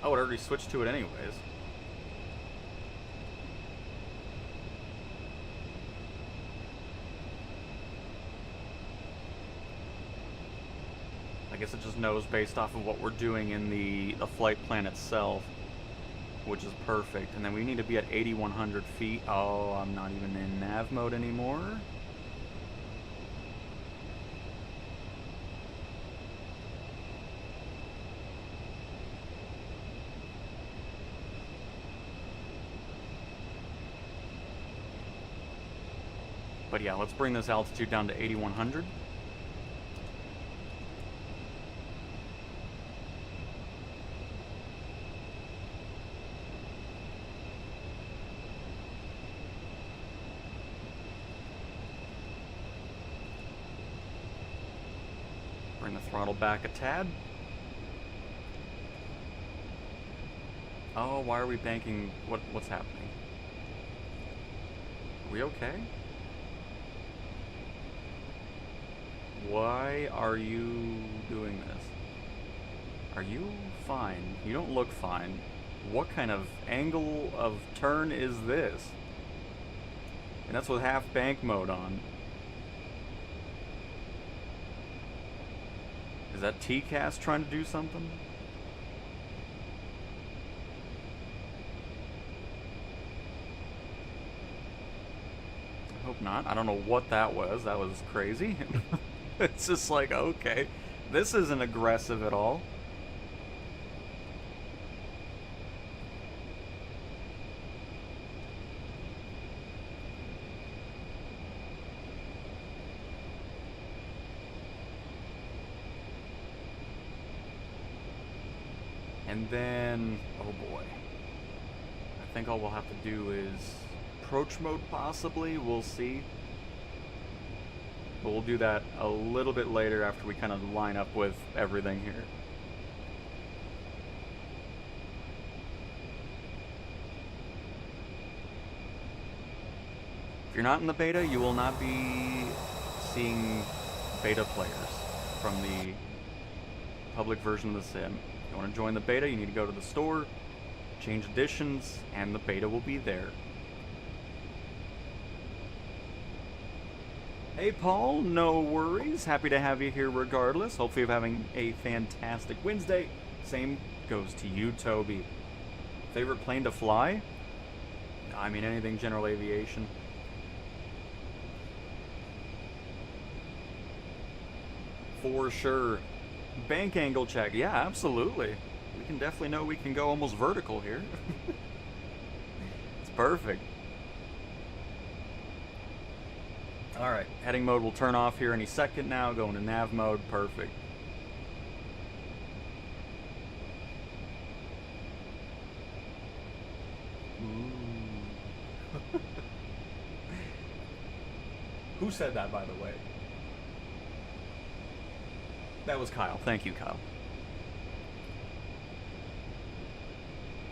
Oh, it already switched to it anyways. I guess it just knows based off of what we're doing in the flight plan itself, which is perfect. And then we need to be at 8,100 feet. Oh, I'm not even in nav mode anymore. But yeah, let's bring this altitude down to 8,100. Gonna throttle back a tad. Oh, why are we banking? What's happening? Are we okay? Why are you doing this? Are you fine? You don't look fine. What kind of angle of turn is this? And that's with half bank mode on. Is that TCAS trying to do something? I hope not. I don't know what that was. That was crazy. It's just like, okay, this isn't aggressive at all. And then, oh boy, I think all we'll have to do is approach mode possibly, we'll see. But we'll do that a little bit later after we kind of line up with everything here. If you're not in the beta, you will not be seeing beta players from the public version of the sim. If you want to join the beta, you need to go to the store, change editions, and the beta will be there. Hey Paul, no worries. Happy to have you here regardless. Hopefully you're having a fantastic Wednesday. Same goes to you, Toby. Favorite plane to fly? I mean, anything general aviation. For sure. Bank angle check. Yeah, absolutely. We can definitely know we can go almost vertical here. It's perfect. Alright, heading mode will turn off here any second now. Going to nav mode. Perfect. Ooh. Who said that, by the way? That was Kyle. Thank you, Kyle.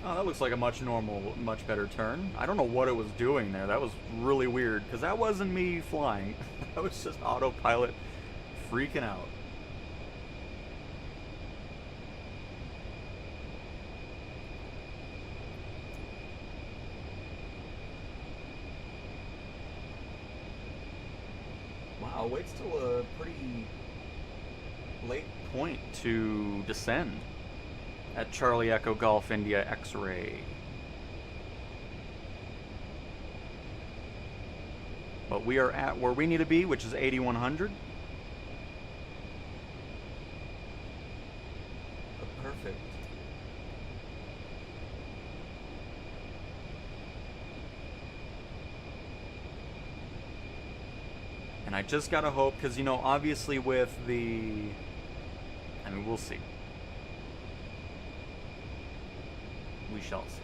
Oh, that looks like a much better turn. I don't know what it was doing there. That was really weird, because that wasn't me flying. That was just autopilot freaking out. Wow, waits till a pretty late point to descend at Charlie Echo Golf India X-Ray. But we are at where we need to be, which is 8100. Perfect. And I just gotta hope, because, you know, obviously with the... I mean, we'll see. We shall see.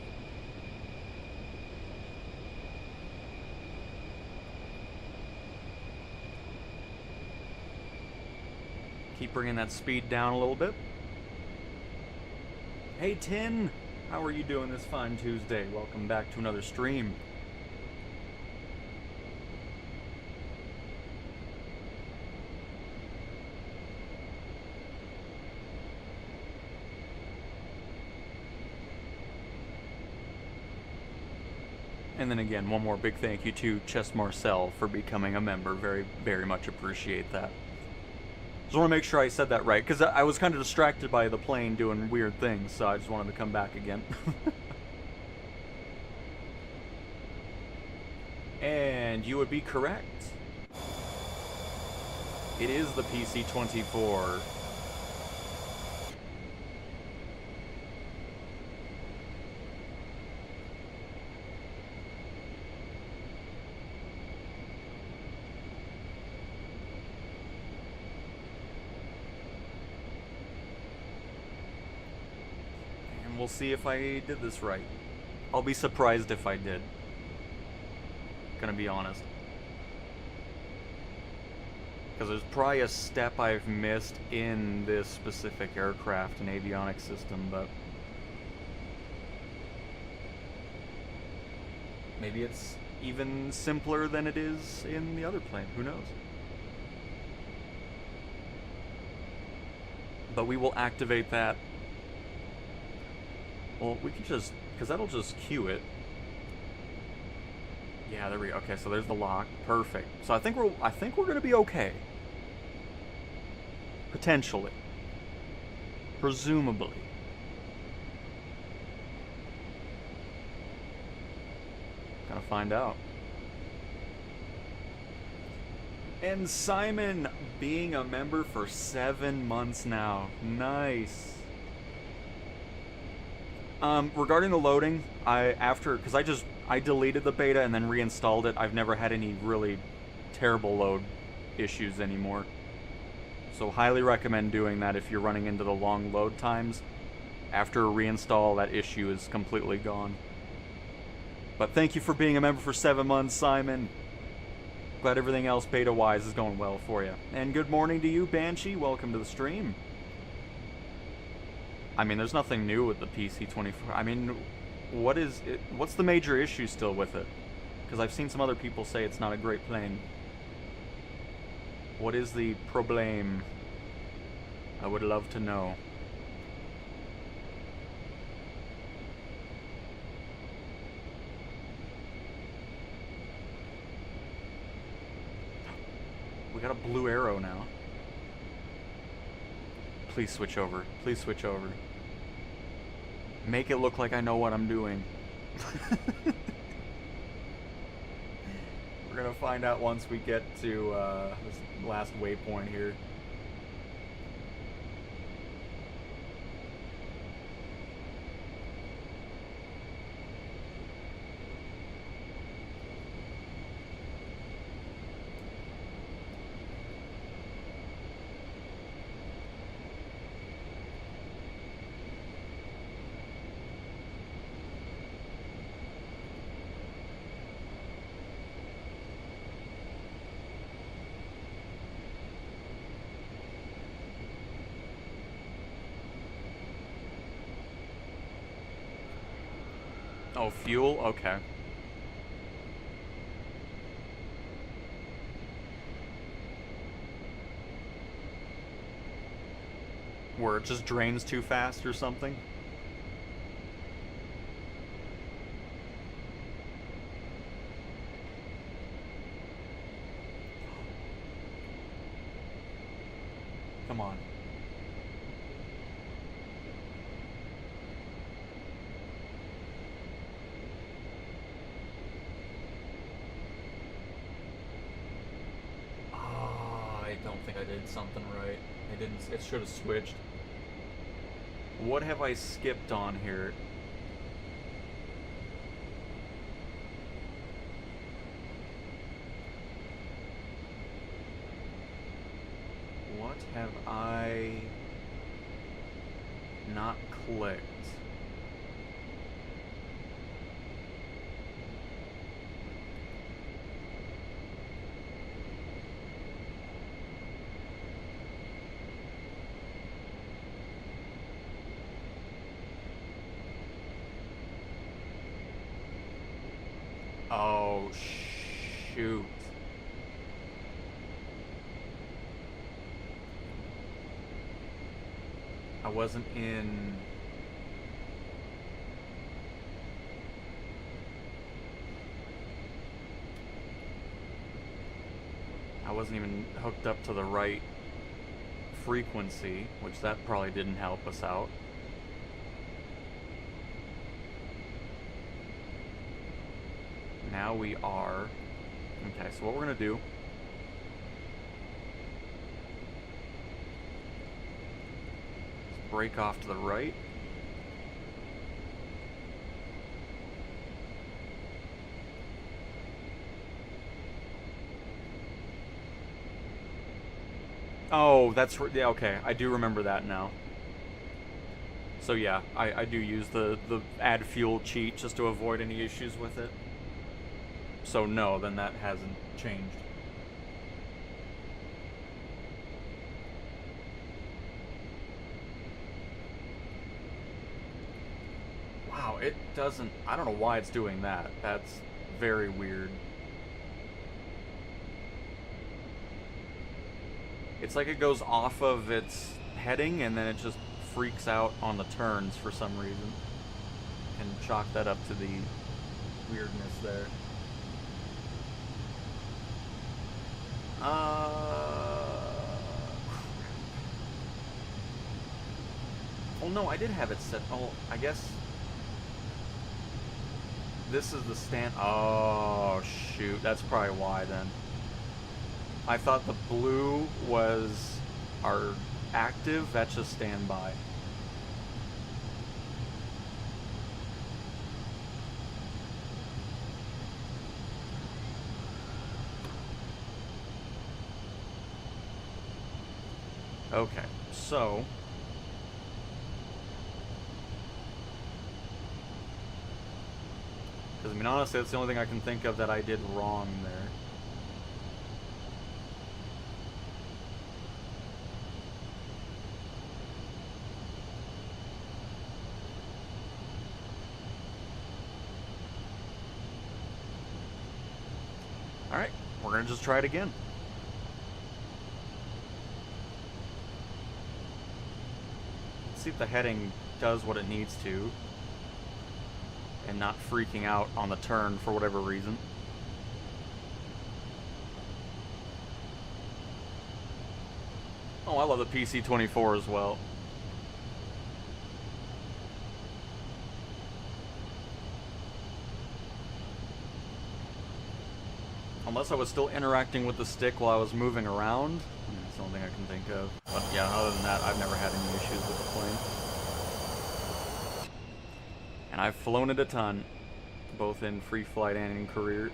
Keep bringing that speed down a little bit. Hey, Tin! How are you doing this fine Tuesday? Welcome back to another stream. And then again, one more big thank you to Chess Marcel for becoming a member. Very, very much appreciate that. Just want to make sure I said that right, because I was kind of distracted by the plane doing weird things, so I just wanted to come back again. And you would be correct. It is the PC-24. We'll see if I did this right. I'll be surprised if I did. Gonna be honest. Because there's probably a step I've missed in this specific aircraft and avionics system, but maybe it's even simpler than it is in the other plane. Who knows? But we will activate that. Well, we can just, because that'll just cue it. Yeah, there we go. Okay, so there's the lock. Perfect. So I think we're gonna be okay. Potentially. Presumably. Gonna find out. And Simon being a member for 7 months now. Nice. Regarding the loading, because I deleted the beta and then reinstalled it. I've never had any really terrible load issues anymore. So highly recommend doing that if you're running into the long load times. After a reinstall, that issue is completely gone. But thank you for being a member for 7 months, Simon. Glad everything else beta-wise is going well for you. And good morning to you, Banshee. Welcome to the stream. I mean, there's nothing new with the PC-24. I mean, what's the major issue still with it? Because I've seen some other people say it's not a great plane. What is the problème? I would love to know. We got a blue arrow now. Please switch over. Please switch over. Make it look like I know what I'm doing. We're gonna find out once we get to this last waypoint here. Oh, fuel? Okay. Where it just drains too fast or something? Come on. I don't think I did something right. It should have switched. What have I skipped on here? What have I not clicked? Oh, shoot. I wasn't in... I wasn't even hooked up to the right frequency, which that probably didn't help us out. Now we are... Okay, so what we're going to do... is break off to the right. Oh, that's... Yeah, okay, I do remember that now. So yeah, I do use the add fuel cheat just to avoid any issues with it. So no, then that hasn't changed. it doesn't... I don't know why it's doing that. That's very weird. It's like it goes off of its heading and then it just freaks out on the turns for some reason. Can chalk that up to the weirdness there. Oh no, I did have it set. Oh, I guess this is the stand. Oh shoot, that's probably why then. I thought the blue was our active. That's just standby. Okay, so because I mean honestly that's the only thing I can think of that I did wrong there. Alright, we're gonna just try it again. See if the heading does what it needs to and not freaking out on the turn for whatever reason. Oh, I love the PC-24 as well. Unless I was still interacting with the stick while I was moving around. That's the only thing I can think of. But yeah, other than that, I've never had any issues with the plane. And I've flown it a ton, both in free flight and in career.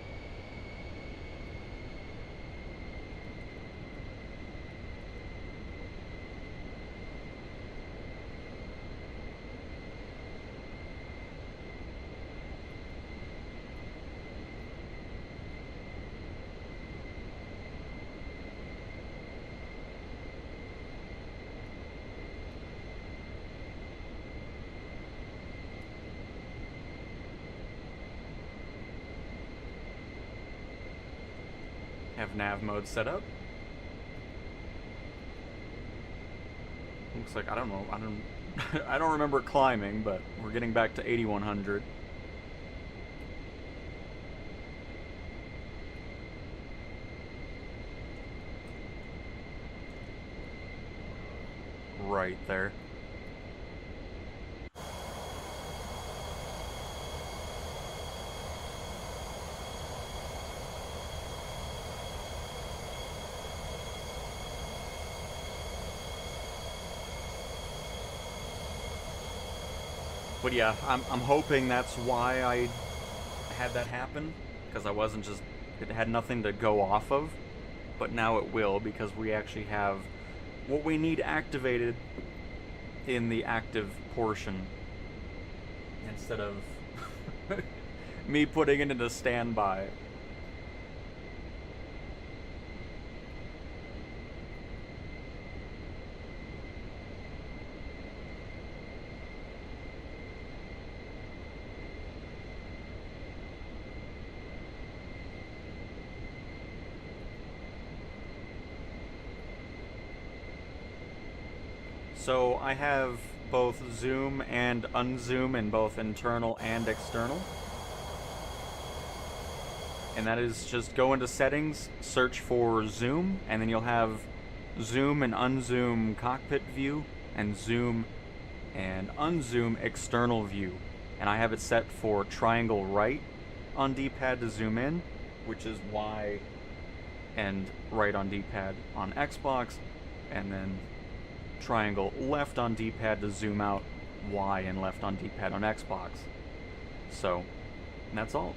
Have nav mode set up. Looks like I don't know. I don't remember climbing, but we're getting back to 8100. Right there. But yeah, I'm hoping that's why I had that happen, because I wasn't just, it had nothing to go off of, but now it will, because we actually have what we need activated in the active portion, instead of me putting it into standby. So I have both zoom and unzoom in both internal and external. And that is just go into settings, search for zoom, and then you'll have zoom and unzoom cockpit view, and zoom and unzoom external view. And I have it set for triangle right on D-pad to zoom in, which is Y, and right on D-pad on Xbox, and then triangle left on D-pad to zoom out, Y and left on D-pad on Xbox. So, that's all.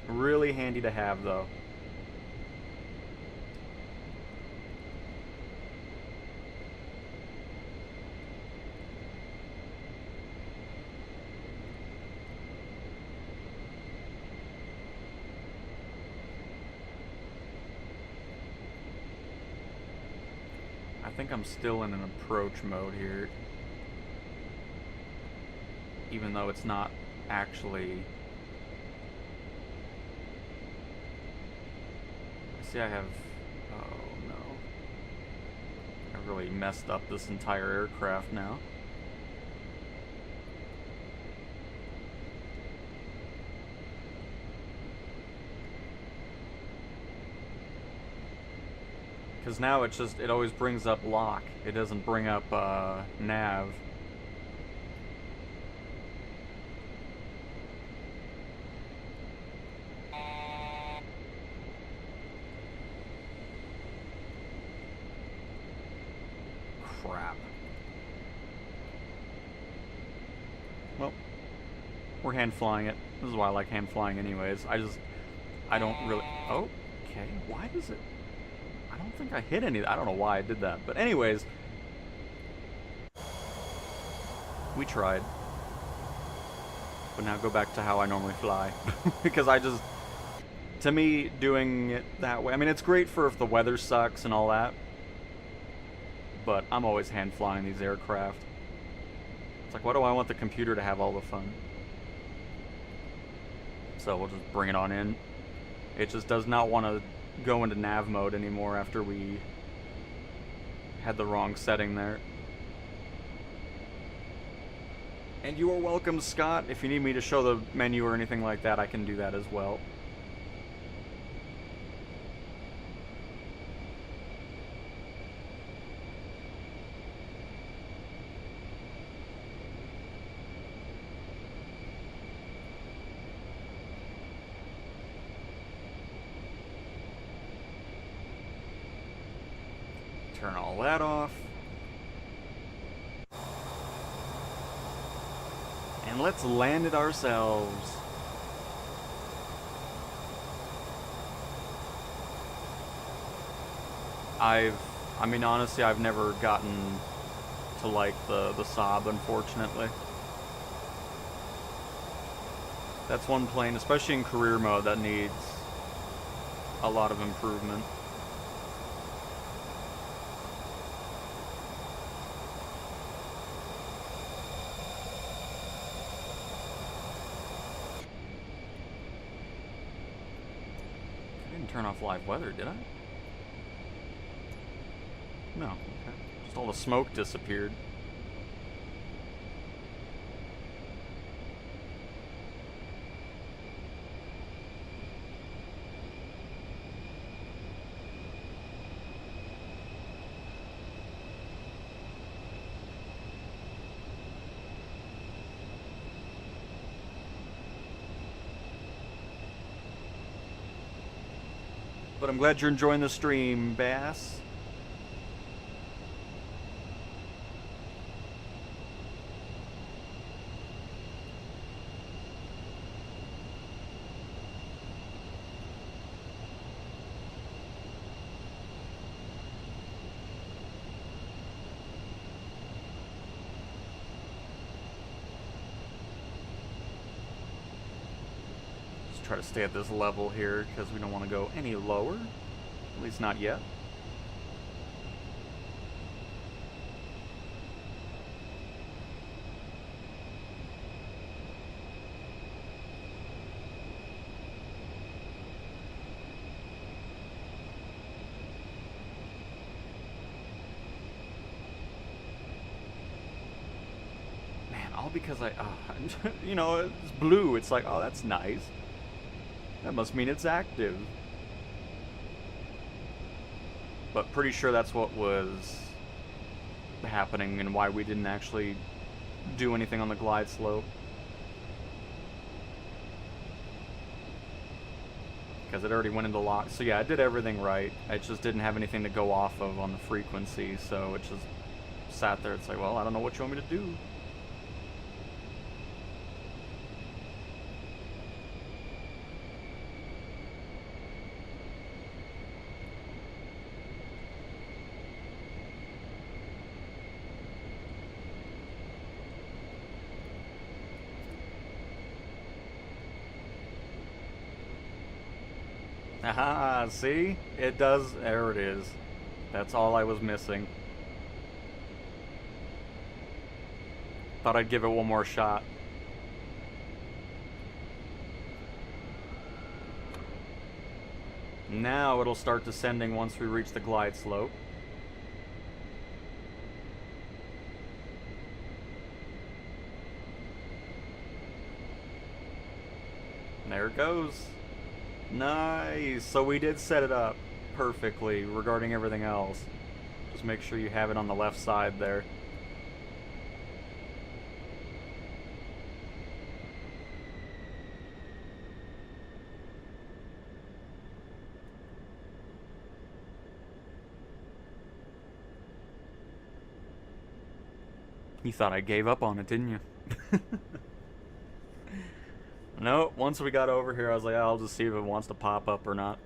Really handy to have, though. I think I'm still in an approach mode here. even though it's not actually... See, I have... Oh, no. I really messed up this entire aircraft now. Because now it always brings up lock. It doesn't bring up nav. Crap. Well, we're hand flying it. This is why I like hand flying anyways. I don't really... Oh, okay. Why does it... I don't think I hit any... I don't know why I did that. But anyways... We tried. But now go back to how I normally fly. Because to me, doing it that way... I mean, it's great for if the weather sucks and all that. But I'm always hand flying these aircraft. It's like, why do I want the computer to have all the fun? So we'll just bring it on in. It just does not want to go into nav mode anymore after we had the wrong setting there. And you are welcome, Scott. If you need me to show the menu or anything like that, I can do that as well. Turn all that off. And let's land it ourselves. I mean, honestly, I've never gotten to like the Saab, unfortunately. That's one plane, especially in career mode, that needs a lot of improvement. Turn off live weather, did I? No, okay. Just all the smoke disappeared. But I'm glad you're enjoying the stream, Bass. Try to stay at this level here because we don't want to go any lower, at least not yet. Man, all because you know, it's blue. It's like, oh, that's nice. That must mean it's active. But pretty sure that's what was happening and why we didn't actually do anything on the glide slope. Because it already went into lock. So yeah, I did everything right. I just didn't have anything to go off of on the frequency, so it just sat there. It's like, well, I don't know what you want me to do. Aha, see? It does. There it is. That's all I was missing. Thought I'd give it one more shot. Now it'll start descending once we reach the glide slope. There it goes. Nice. So we did set it up perfectly regarding everything else. Just make sure you have it on the left side there. You thought I gave up on it, didn't you? No, once we got over here, I was like, I'll just see if it wants to pop up or not.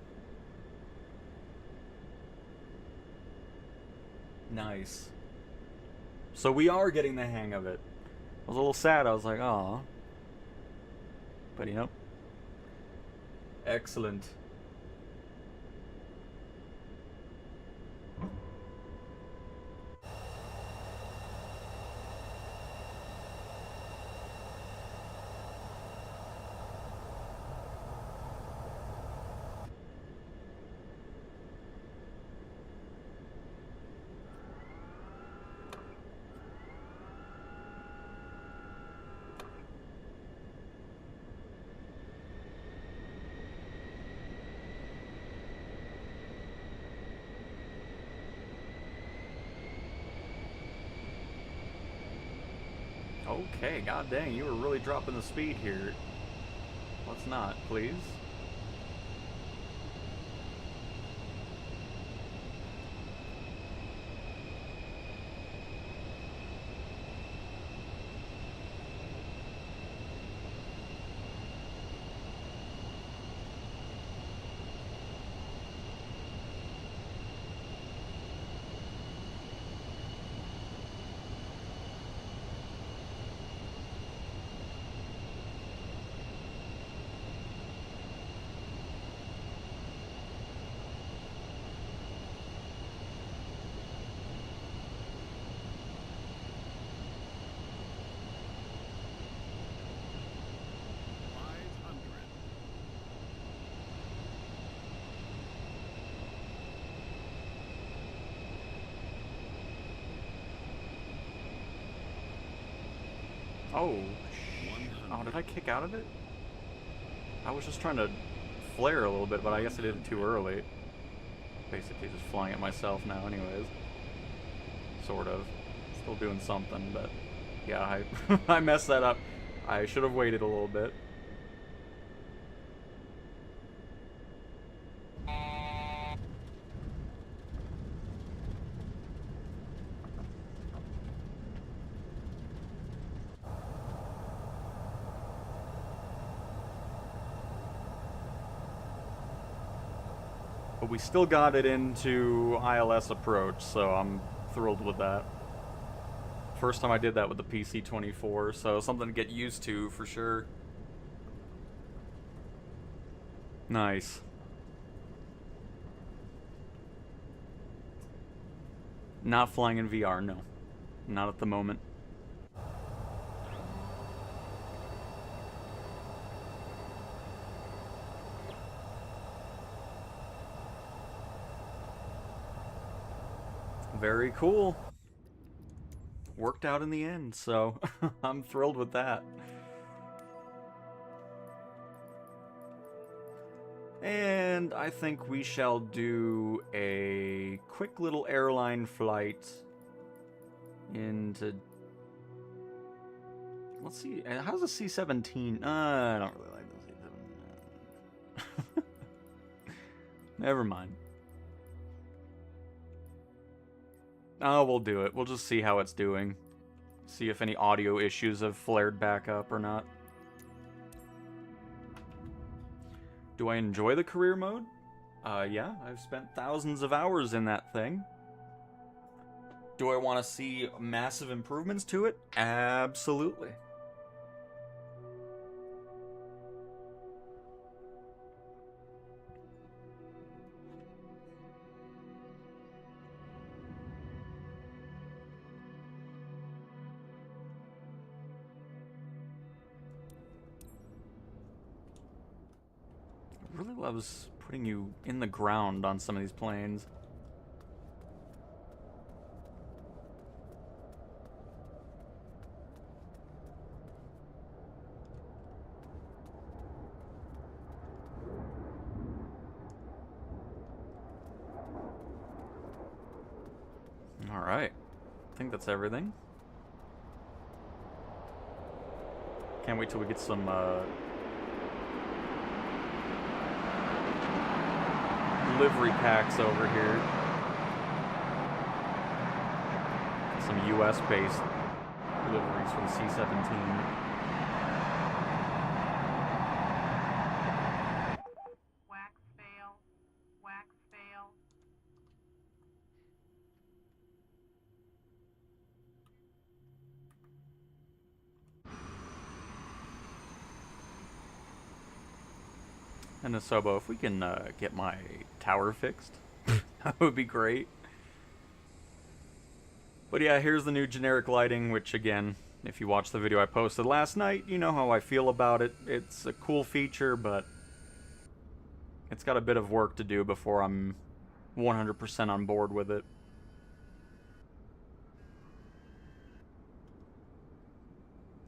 Nice. So we are getting the hang of it. I was a little sad. I was like, oh. But, you know. Excellent. Okay, god dang, you were really dropping the speed here. Let's not, please. Oh, oh, did I kick out of it? I was just trying to flare a little bit, but I guess I did it too early. Basically just flying at myself now anyways. Sort of. Still doing something, but yeah, I, I messed that up. I should have waited a little bit. But we still got it into ILS approach, so I'm thrilled with that. First time I did that with the PC-24, so something to get used to for sure. Nice. Not flying in VR, no. Not at the moment. Very cool. Worked out in the end, so I'm thrilled with that. And I think we shall do a quick little airline flight into... Let's see, how's the C-17? I don't really like the C-17. Never mind. Oh, we'll do it. We'll just see how it's doing. See if any audio issues have flared back up or not. Do I enjoy the career mode? Yeah, I've spent thousands of hours in that thing. Do I want to see massive improvements to it? Absolutely. Really loves putting you in the ground on some of these planes. Alright. I think that's everything. Can't wait till we get some, livery packs over here. Some US-based liveries for the C-17. Wax fail. Wax fail. And Asobo, if we can get my tower fixed, that would be great. But yeah, here's the new generic lighting, which again, if you watched the video I posted last night, you know how I feel about it. It's a cool feature, but it's got a bit of work to do before I'm 100% on board with it.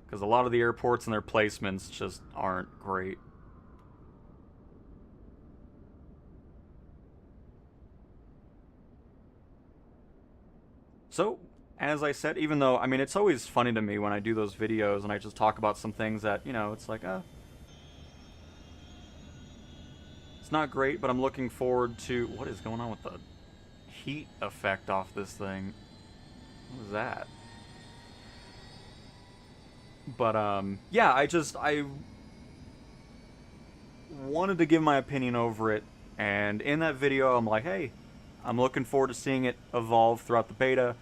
Because a lot of the airports and their placements just aren't great. So, as I said, even though, I mean, it's always funny to me when I do those videos and I just talk about some things that, you know, it's like, it's not great, but I'm looking forward to... What is going on with the heat effect off this thing? What was that? But, yeah, I wanted to give my opinion over it, and in that video, I'm like, hey, I'm looking forward to seeing it evolve throughout the beta,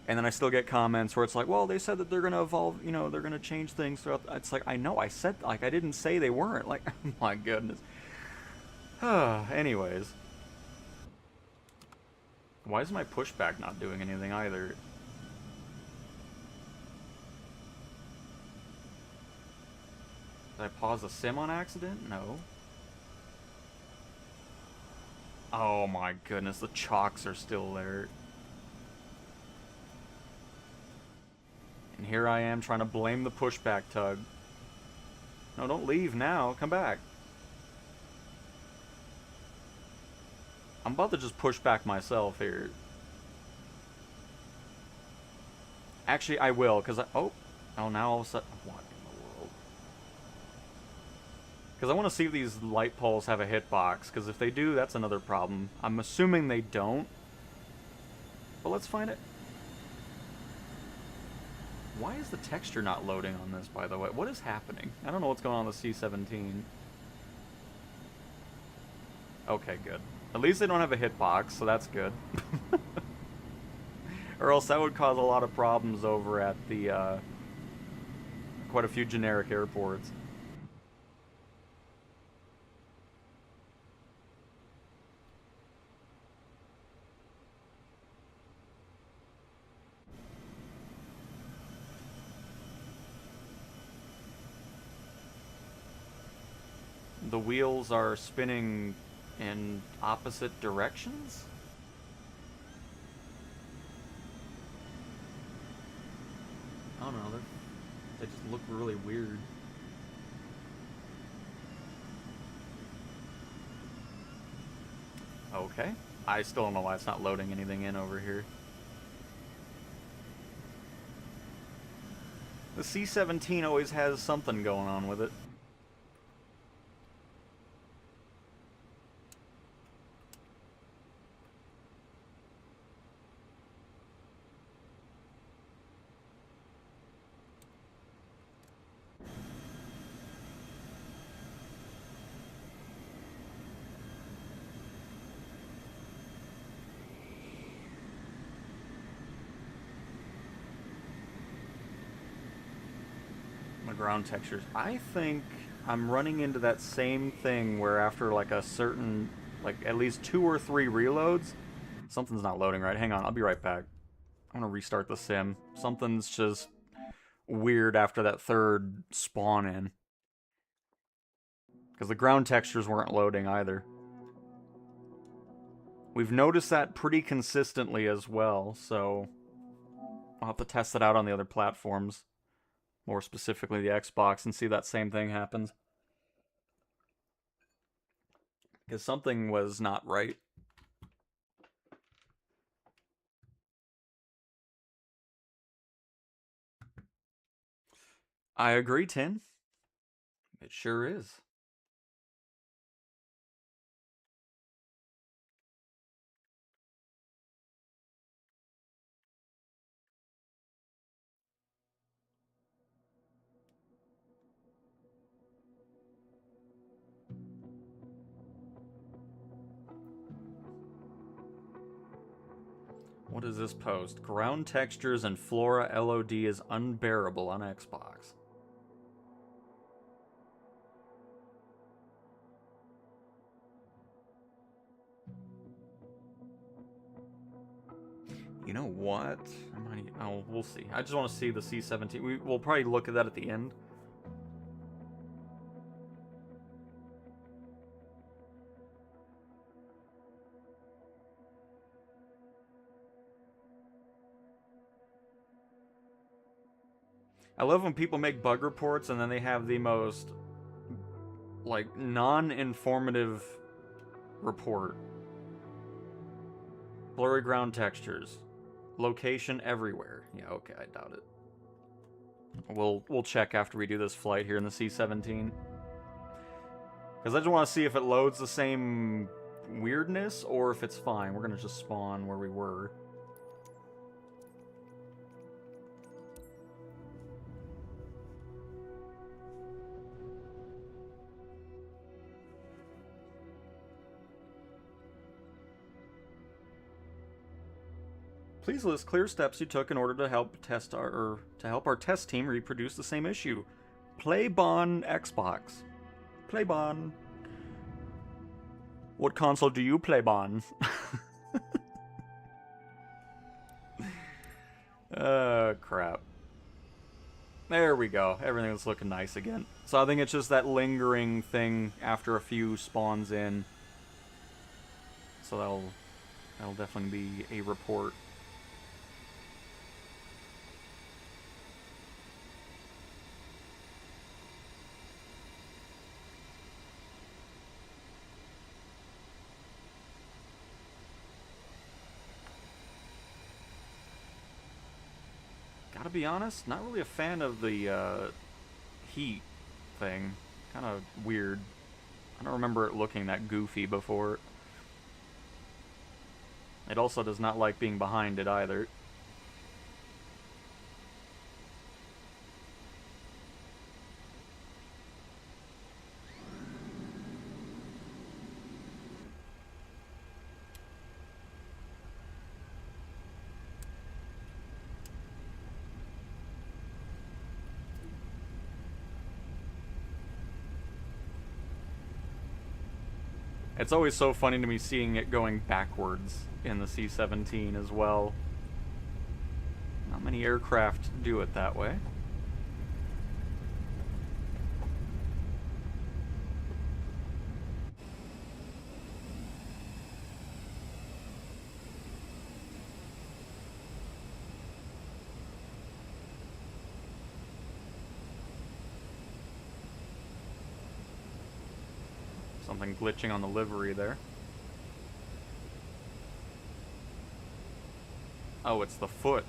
and then I still get comments where it's like, well, they said that they're going to evolve, you know, they're going to change things throughout. It's like, I know, I said, like, I didn't say they weren't. Like, my goodness. Anyways. Why is my pushback not doing anything either? Did I pause the sim on accident? No. Oh my goodness, the chocks are still there. And here I am trying to blame the pushback tug. No, don't leave now. Come back. I'm about to just push back myself here. Actually, I will, because oh, now all of a sudden... What in the world? Because I want to see if these light poles have a hitbox, because if they do, that's another problem. I'm assuming they don't. But let's find it. Why is the texture not loading on this, by the way? What is happening? I don't know what's going on with the C-17. Okay, good. At least they don't have a hitbox, so that's good. Or else that would cause a lot of problems over at the, quite a few generic airports. The wheels are spinning in opposite directions? I don't know, they just look really weird. Okay. I still don't know why it's not loading anything in over here. The C-17 always has something going on with it. Ground textures. I think I'm running into that same thing where after like a certain, like at least 2 or 3 reloads, something's not loading right. Hang on, I'll be right back. I'm gonna restart the sim. Something's just weird after that third spawn in. Because the ground textures weren't loading either. We've noticed that pretty consistently as well, so I'll have to test it out on the other platforms, more specifically the Xbox, and see that same thing happens. Because something was not right. I agree, Tin. It sure is. What is this post? Ground textures and Flora LOD is unbearable on Xbox. You know what? Oh, we'll see. I just want to see the C17. We'll probably look at that at the end. I love when people make bug reports and then they have the most, like, non-informative report. Blurry ground textures. Location everywhere. Yeah, okay, I doubt it. We'll check after we do this flight here in the C-17. Because I just want to see if it loads the same weirdness or if it's fine. We're going to just spawn where we were. Please list clear steps you took in order to help our test team reproduce the same issue. Playbon Xbox. Playbon. What console do you play on? Crap. There we go. Everything's looking nice again. So I think it's just that lingering thing after a few spawns in. So that'll definitely be a report. Gotta be honest, not really a fan of the heat thing. Kind of weird. I don't remember it looking that goofy before. It also does not like being behind it either. It's always so funny to me seeing it going backwards in the C-17 as well. Not many aircraft do it that way. Something glitching on the livery there. Oh, it's the foot.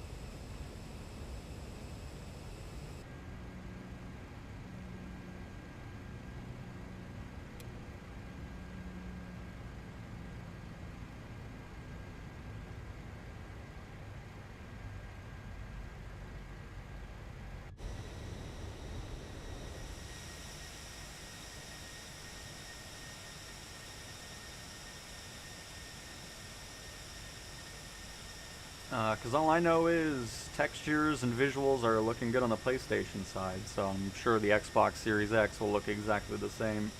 Because all I know is textures and visuals are looking good on the PlayStation side, so I'm sure the Xbox Series X will look exactly the same.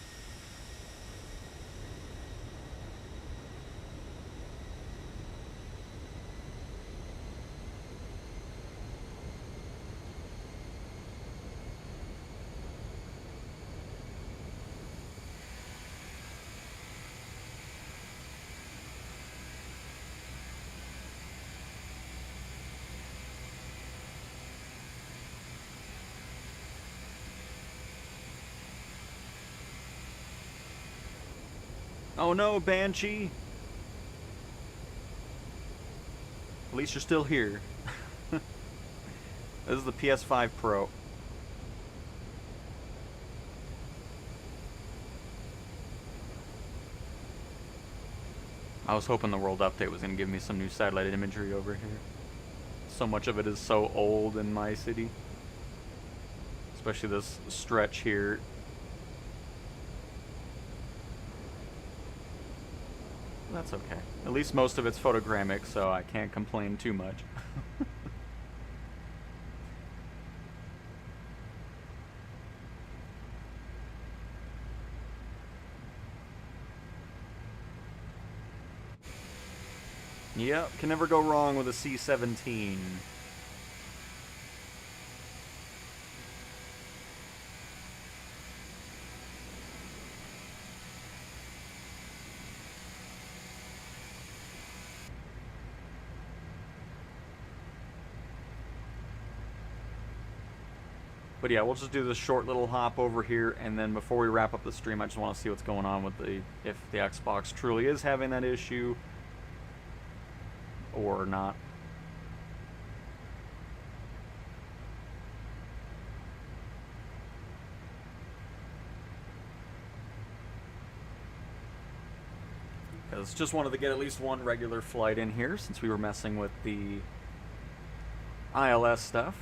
Oh no, Banshee! At least you're still here. This is the PS5 Pro. I was hoping the world update was going to give me some new satellite imagery over here. So much of it is so old in my city. Especially this stretch here. That's okay. At least most of it's photogrammic, so I can't complain too much. Yep, can never go wrong with a C-17. But yeah, we'll just do this short little hop over here, and then before we wrap up the stream, I just want to see what's going on with if the Xbox truly is having that issue or not. Because just wanted to get at least one regular flight in here since we were messing with the ILS stuff.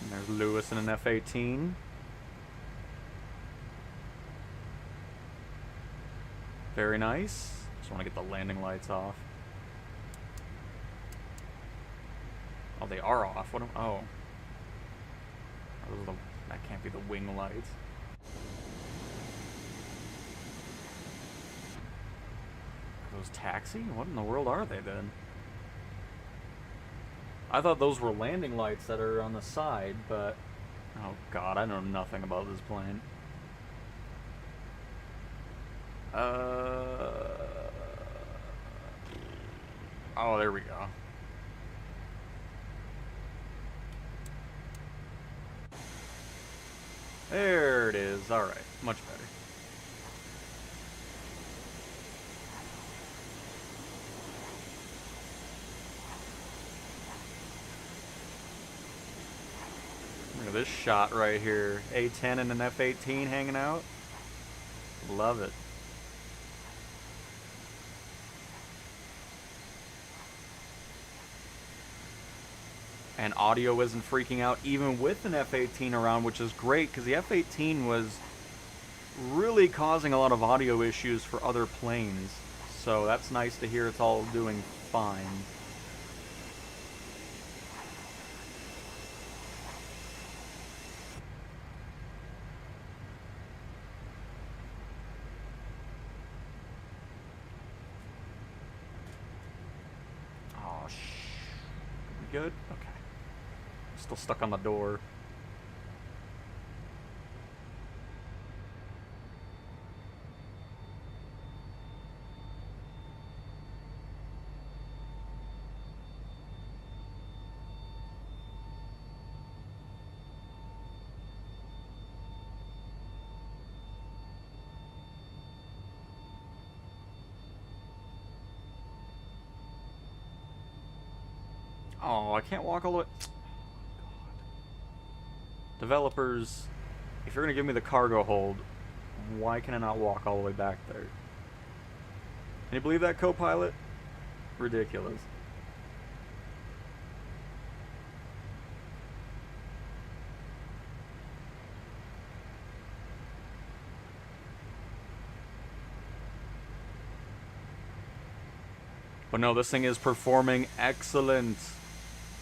And there's Lewis in an F-18. Very nice. Just want to get the landing lights off. Oh, they are off. What am, oh. Those are that can't be the wing lights. Are those taxi? What in the world are they then? I thought those were landing lights that are on the side, but... Oh god, I know nothing about this plane. Oh, there we go. There it is. Alright, much better. Look at this shot right here. A-10 and an F-18 hanging out. Love it. And audio isn't freaking out even with an F-18 around, which is great because the F-18 was really causing a lot of audio issues for other planes. So that's nice to hear it's all doing fine. Oh, we good? Okay. Still stuck on the door. Oh, I can't walk all the way. Developers, if you're going to give me the cargo hold, why can I not walk all the way back there? Can you believe that, co-pilot? Ridiculous. But no, this thing is performing excellent.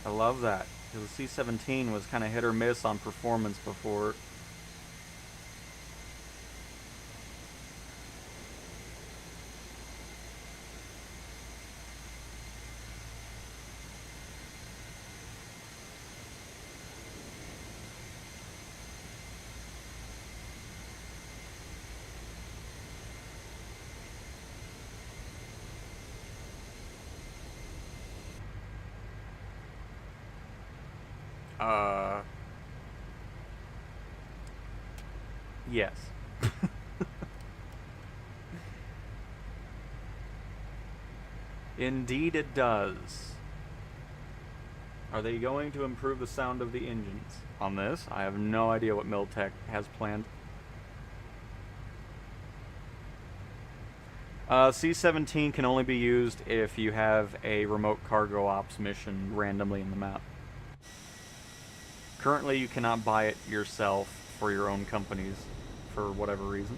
I love that. The C-17 was kind of hit or miss on performance before. Yes. Indeed it does. Are they going to improve the sound of the engines on this? I have no idea what Miltech has planned. C-17 can only be used if you have a remote cargo ops mission randomly in the map. Currently, you cannot buy it yourself for your own companies, for whatever reason.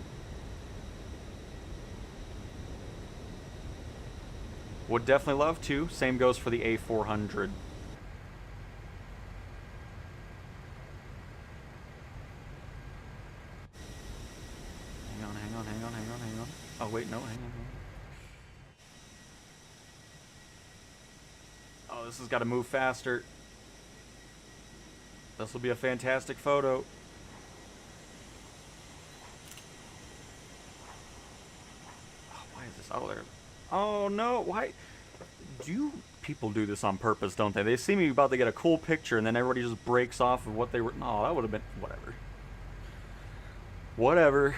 Would definitely love to. Same goes for the A400. Hang on. Oh, wait, no, hang on. Oh, this has got to move faster. This will be a fantastic photo. Oh, why is this out there? Oh, no, why? People do this on purpose, don't they? They see me about to get a cool picture, and then everybody just breaks off of what they were... No, that would have been... Whatever. Whatever.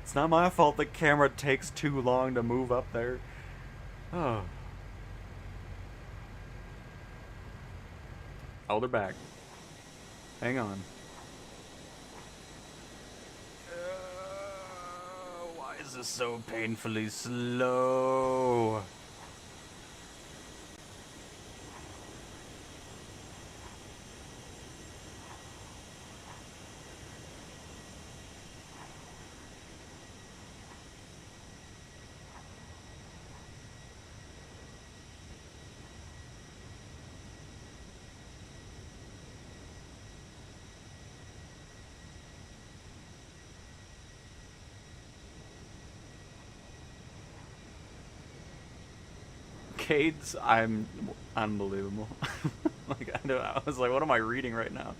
It's not my fault the camera takes too long to move up there. Oh. Oh, they're back. Hang on. Why is this so painfully slow? Cades, I'm unbelievable. Like I was like, what am I reading right now?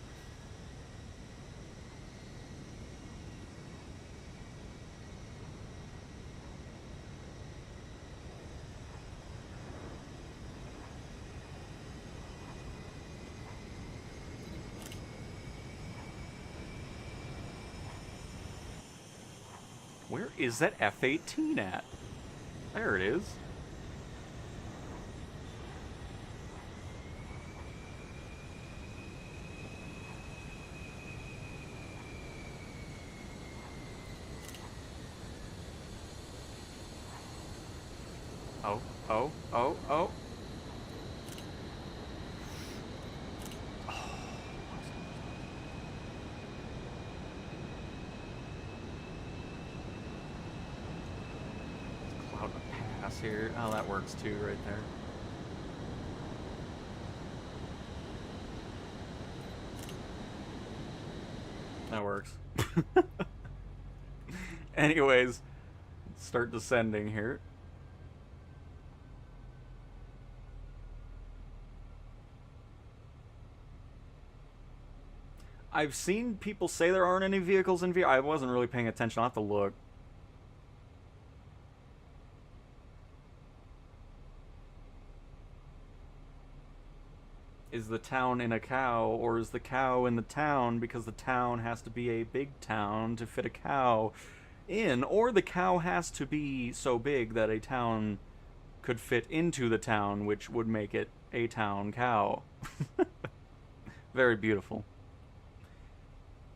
Where is that F-18 at? There it is. Oh. Cloud pass here. Oh, that works too, right there. That works. Anyways, let's start descending here. I've seen people say there aren't any vehicles in VR. I wasn't really paying attention. I'll have to look. Is the town in a cow, or is the cow in the town because the town has to be a big town to fit a cow in, or the cow has to be so big that a town could fit into the town, which would make it a town cow. Very beautiful.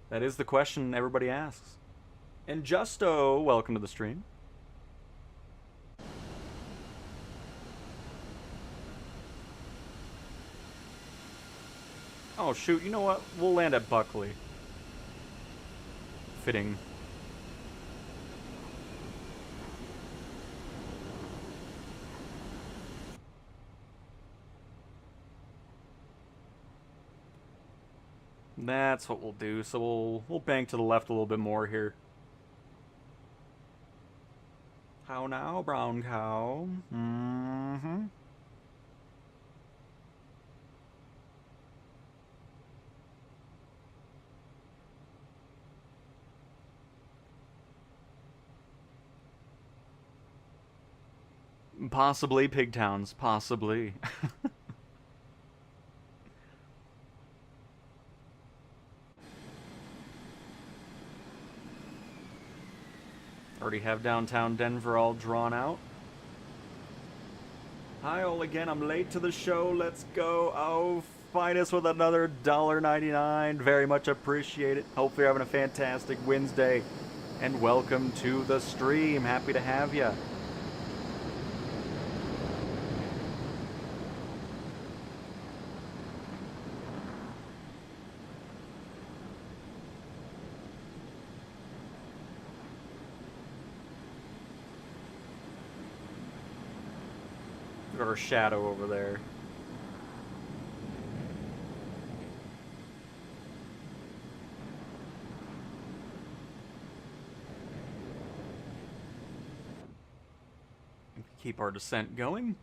That is the question everybody asks. And Justo, welcome to the stream. Oh shoot, you know what? We'll land at Buckley. Fitting. That's what we'll do. So we'll bank to the left a little bit more here. How now, brown cow? Mm-hmm. Possibly Pigtowns, possibly. Already have downtown Denver all drawn out. Hi all again, I'm late to the show. Let's go. Oh, find us with another $1.99. Very much appreciate it. Hope you're having a fantastic Wednesday. And welcome to the stream. Happy to have you. Got our shadow over there. Keep our descent going.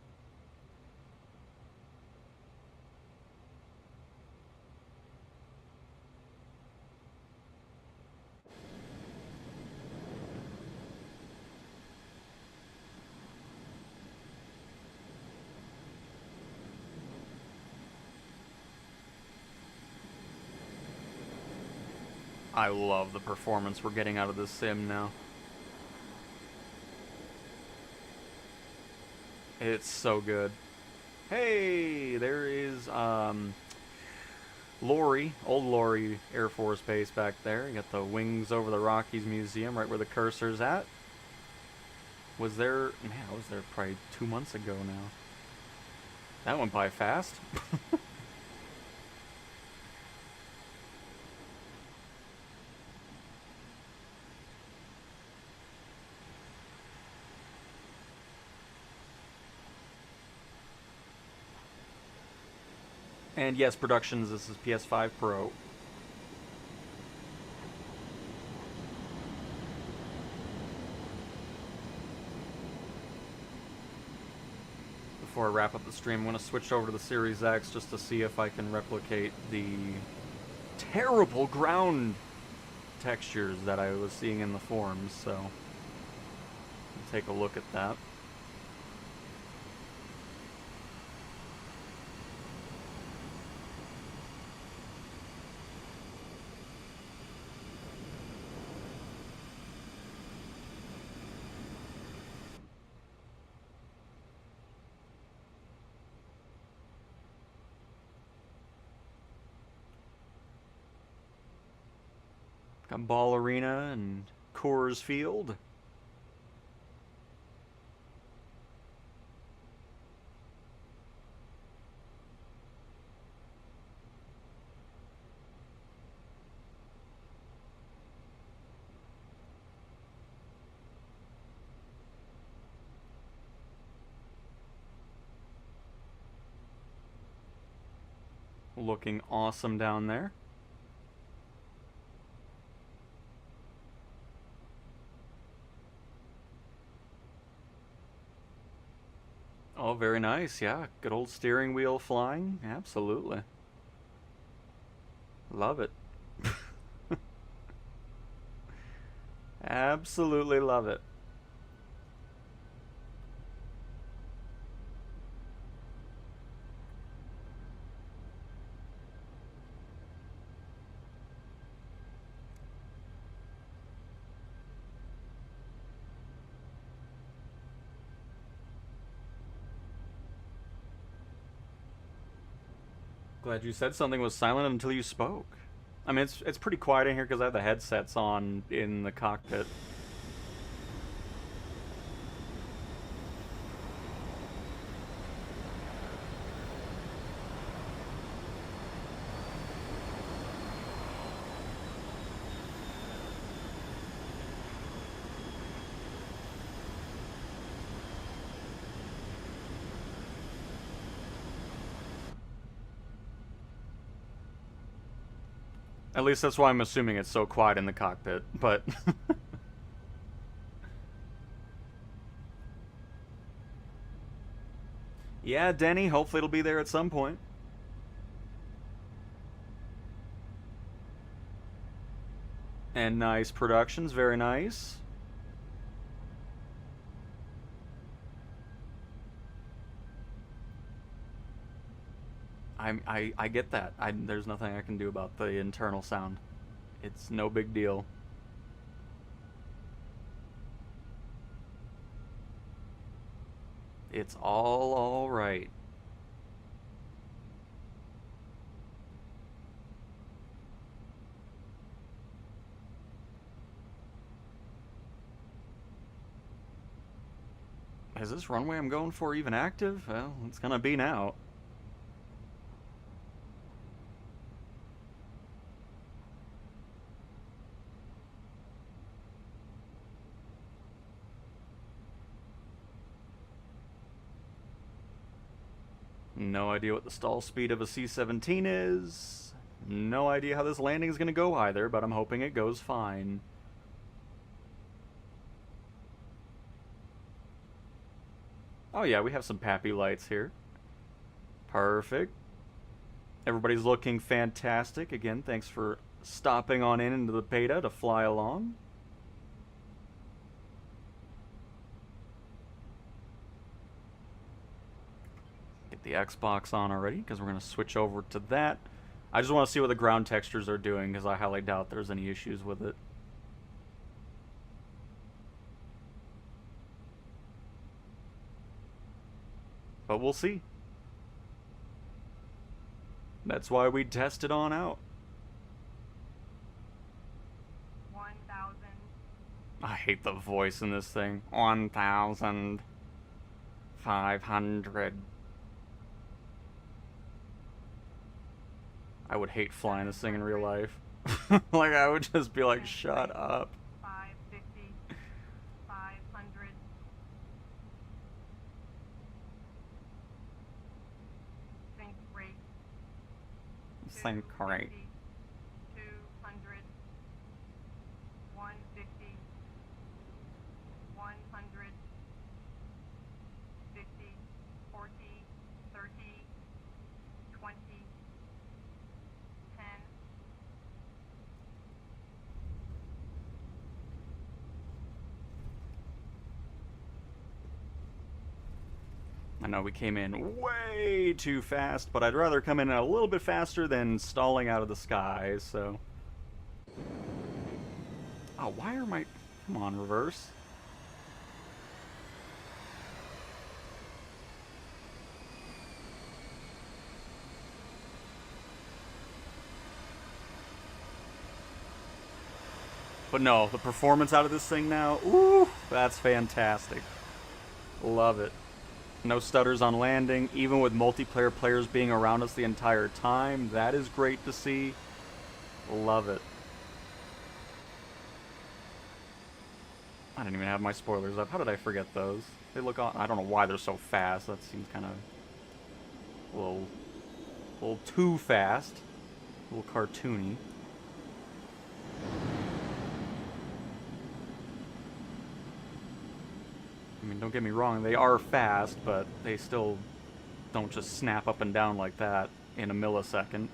I love the performance we're getting out of this sim now. It's so good. Hey, there is Lori, old Lori Air Force Base back there. You got the Wings Over the Rockies Museum right where the cursor's at. Was there, man, I was there probably 2 months ago now. That went by fast. And yes, Productions, this is PS5 Pro. Before I wrap up the stream, I'm going to switch over to the Series X just to see if I can replicate the terrible ground textures that I was seeing in the forums, so take a look at that. Got Ball Arena and Coors Field. Looking awesome down there. Oh, very nice. Yeah, good old steering wheel flying. Absolutely. Love it. Absolutely love it. Glad you said something was silent until you spoke. I mean, it's pretty quiet in here because I have the headsets on in the cockpit. At least that's why I'm assuming it's so quiet in the cockpit, but... Yeah, Denny, hopefully it'll be there at some point. And nice productions, very nice. I get that. There's nothing I can do about the internal sound. It's no big deal. It's all right. Is this runway I'm going for even active? Well, it's gonna be now. No idea what the stall speed of a C-17 is. No idea how this landing is gonna go either, but I'm hoping it goes fine. Oh yeah, we have some pappy lights here. Perfect. Everybody's looking fantastic. Again, thanks for stopping on in into the beta to fly along. Get the Xbox on already, because we're going to switch over to that. I just want to see what the ground textures are doing, because I highly doubt there's any issues with it. But we'll see. That's why we test it on out. 1,000, I hate the voice in this thing. 1,500. I would hate flying this thing in real life. Like, I would just be like, shut up. 550, 500, sync rate, Sync rate. 200, 150, 100, 50, 40, 30, 20, 10, I know we came in way too fast, but I'd rather come in a little bit faster than stalling out of the sky, so... Oh, why are my... Come on, reverse. But no, the performance out of this thing now, ooh, that's fantastic. Love it. No stutters on landing, even with multiplayer players being around us the entire time. That is great to see. Love it. I didn't even have my spoilers up. How did I forget those? They look on. I don't know why they're so fast. That seems kind of a little too fast. A little cartoony. I mean, don't get me wrong, they are fast, but they still don't just snap up and down like that in a millisecond.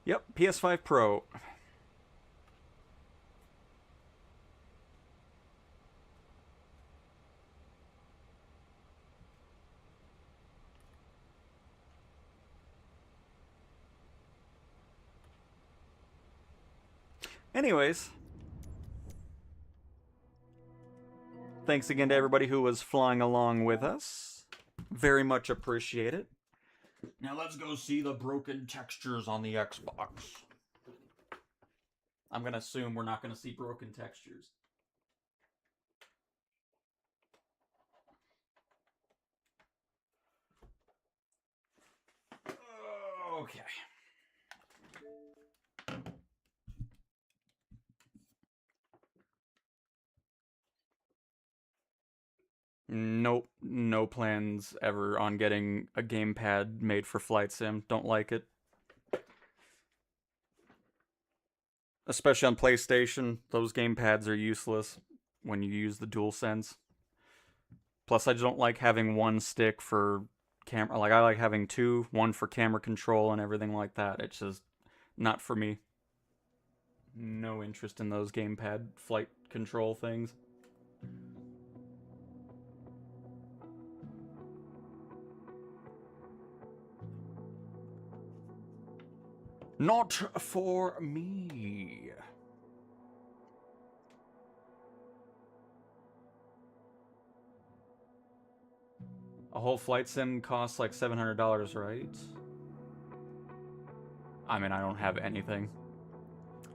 Yep, PS5 Pro. Anyways, thanks again to everybody who was flying along with us. Very much appreciate it. Now let's go see the broken textures on the Xbox. I'm gonna assume we're not gonna see broken textures. Okay. Nope, no plans ever on getting a gamepad made for Flight Sim. Don't like it. Especially on PlayStation, those gamepads are useless when you use the DualSense. Plus, I don't like having one stick for camera. Like, I like having two, one for camera control and everything like that. It's just not for me. No interest in those gamepad flight control things. Not for me. A whole flight sim costs like $700, right? I mean, I don't have anything.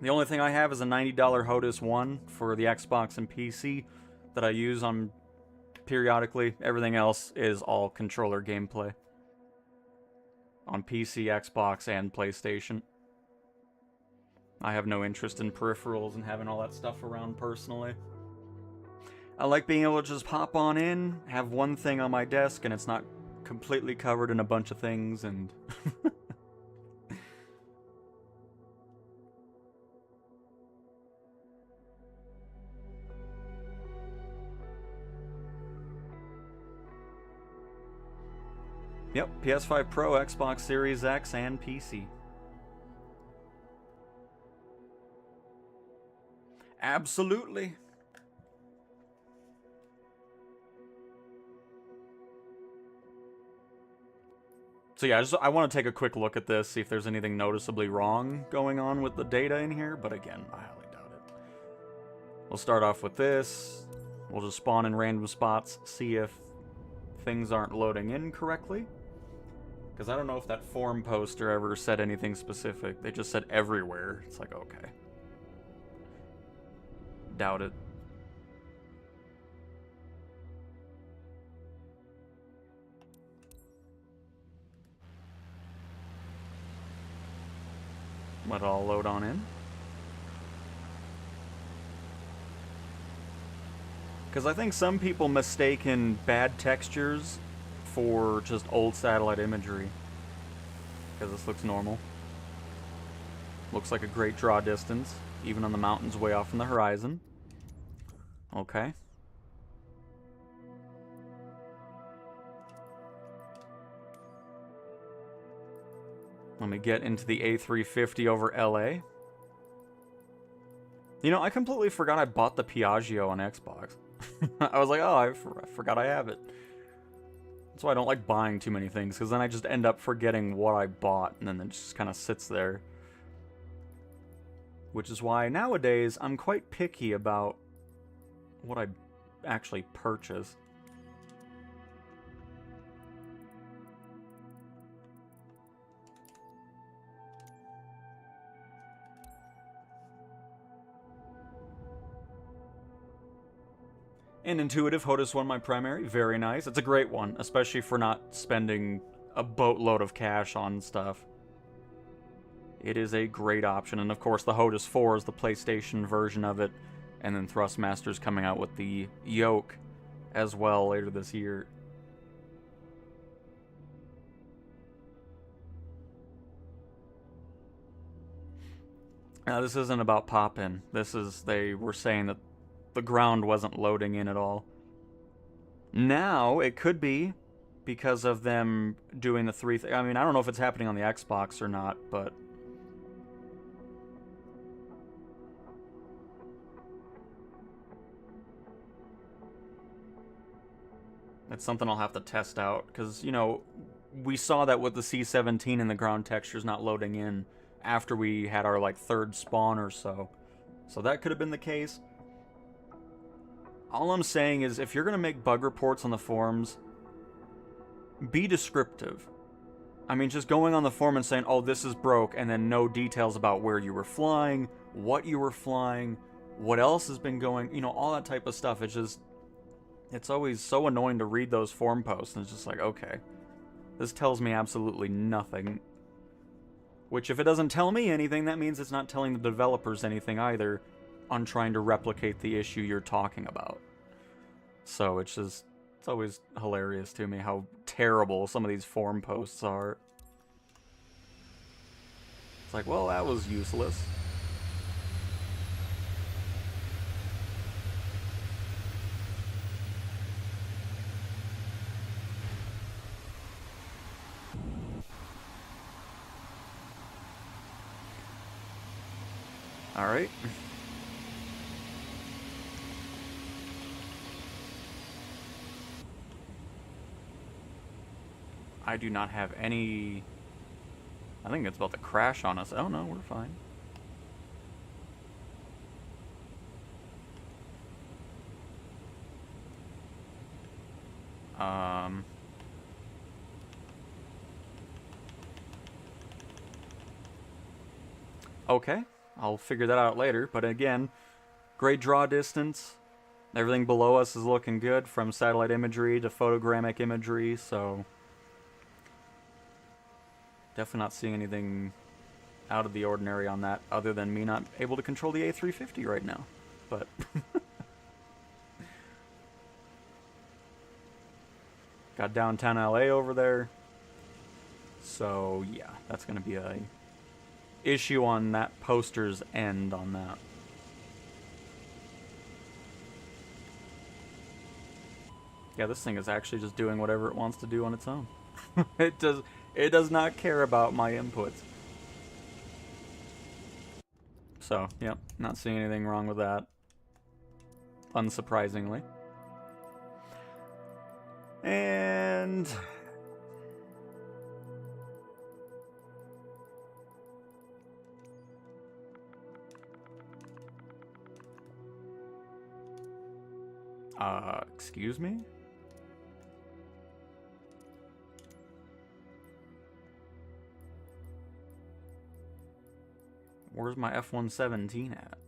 The only thing I have is a $90 HOTAS One for the Xbox and PC that I use on periodically. Everything else is all controller gameplay. On PC, Xbox, and PlayStation. I have no interest in peripherals and having all that stuff around personally. I like being able to just hop on in, have one thing on my desk, and it's not completely covered in a bunch of things, and... Yep, PS5 Pro, Xbox Series X, and PC. Absolutely. So yeah, I want to take a quick look at this, see if there's anything noticeably wrong going on with the data in here, but again, I highly doubt it. We'll start off with this. We'll just spawn in random spots, see if things aren't loading in correctly. Because I don't know if that form poster ever said anything specific. They just said everywhere. It's like, okay. Doubt it. Let it all load on in. Because I think some people mistaken bad textures for just old satellite imagery. Because this looks normal. Looks like a great draw distance, even on the mountains way off in the horizon. Okay. Let me get into the A350 over LA. You know, I completely forgot I bought the Piaggio on Xbox. I was like, oh, I forgot I have it. That's why I don't like buying too many things, because then I just end up forgetting what I bought, and then it just kind of sits there. Which is why nowadays I'm quite picky about what I actually purchase. And Intuitive HOTAS One, my primary, very nice. It's a great one, especially for not spending a boatload of cash on stuff. It is a great option, and of course the HOTAS 4 is the PlayStation version of it, and then Thrustmaster's coming out with the Yoke as well later this year. Now this isn't about pop-in. This is, they were saying that the ground wasn't loading in at all. Now, it could be because of them doing the three... I mean, I don't know if it's happening on the Xbox or not, but... It's something I'll have to test out, because, you know, we saw that with the C-17 and the ground textures not loading in after we had our, like, third spawn or so. So that could have been the case. All I'm saying is, if you're going to make bug reports on the forums, be descriptive. I mean, just going on the forum and saying, oh, this is broke, and then no details about where you were flying, what you were flying, what else has been going, you know, all that type of stuff. It's just, it's always so annoying to read those forum posts, and it's just like, okay, this tells me absolutely nothing. Which, if it doesn't tell me anything, that means it's not telling the developers anything either on trying to replicate the issue you're talking about. So it's just, it's always hilarious to me how terrible some of these forum posts are. It's like, well, that was useless. All right. I do not have any... I think it's about to crash on us. Oh no, we're fine. Okay, I'll figure that out later, but again, great draw distance. Everything below us is looking good, from satellite imagery to photogrammic imagery, so definitely not seeing anything out of the ordinary on that, other than me not able to control the A350 right now. But got downtown LA over there, so yeah, that's gonna be a issue on that poster's end on that. Yeah, this thing is actually just doing whatever it wants to do on its own. It does not care about my inputs. So, yep, not seeing anything wrong with that. Unsurprisingly. And excuse me? Where's my F-117 at?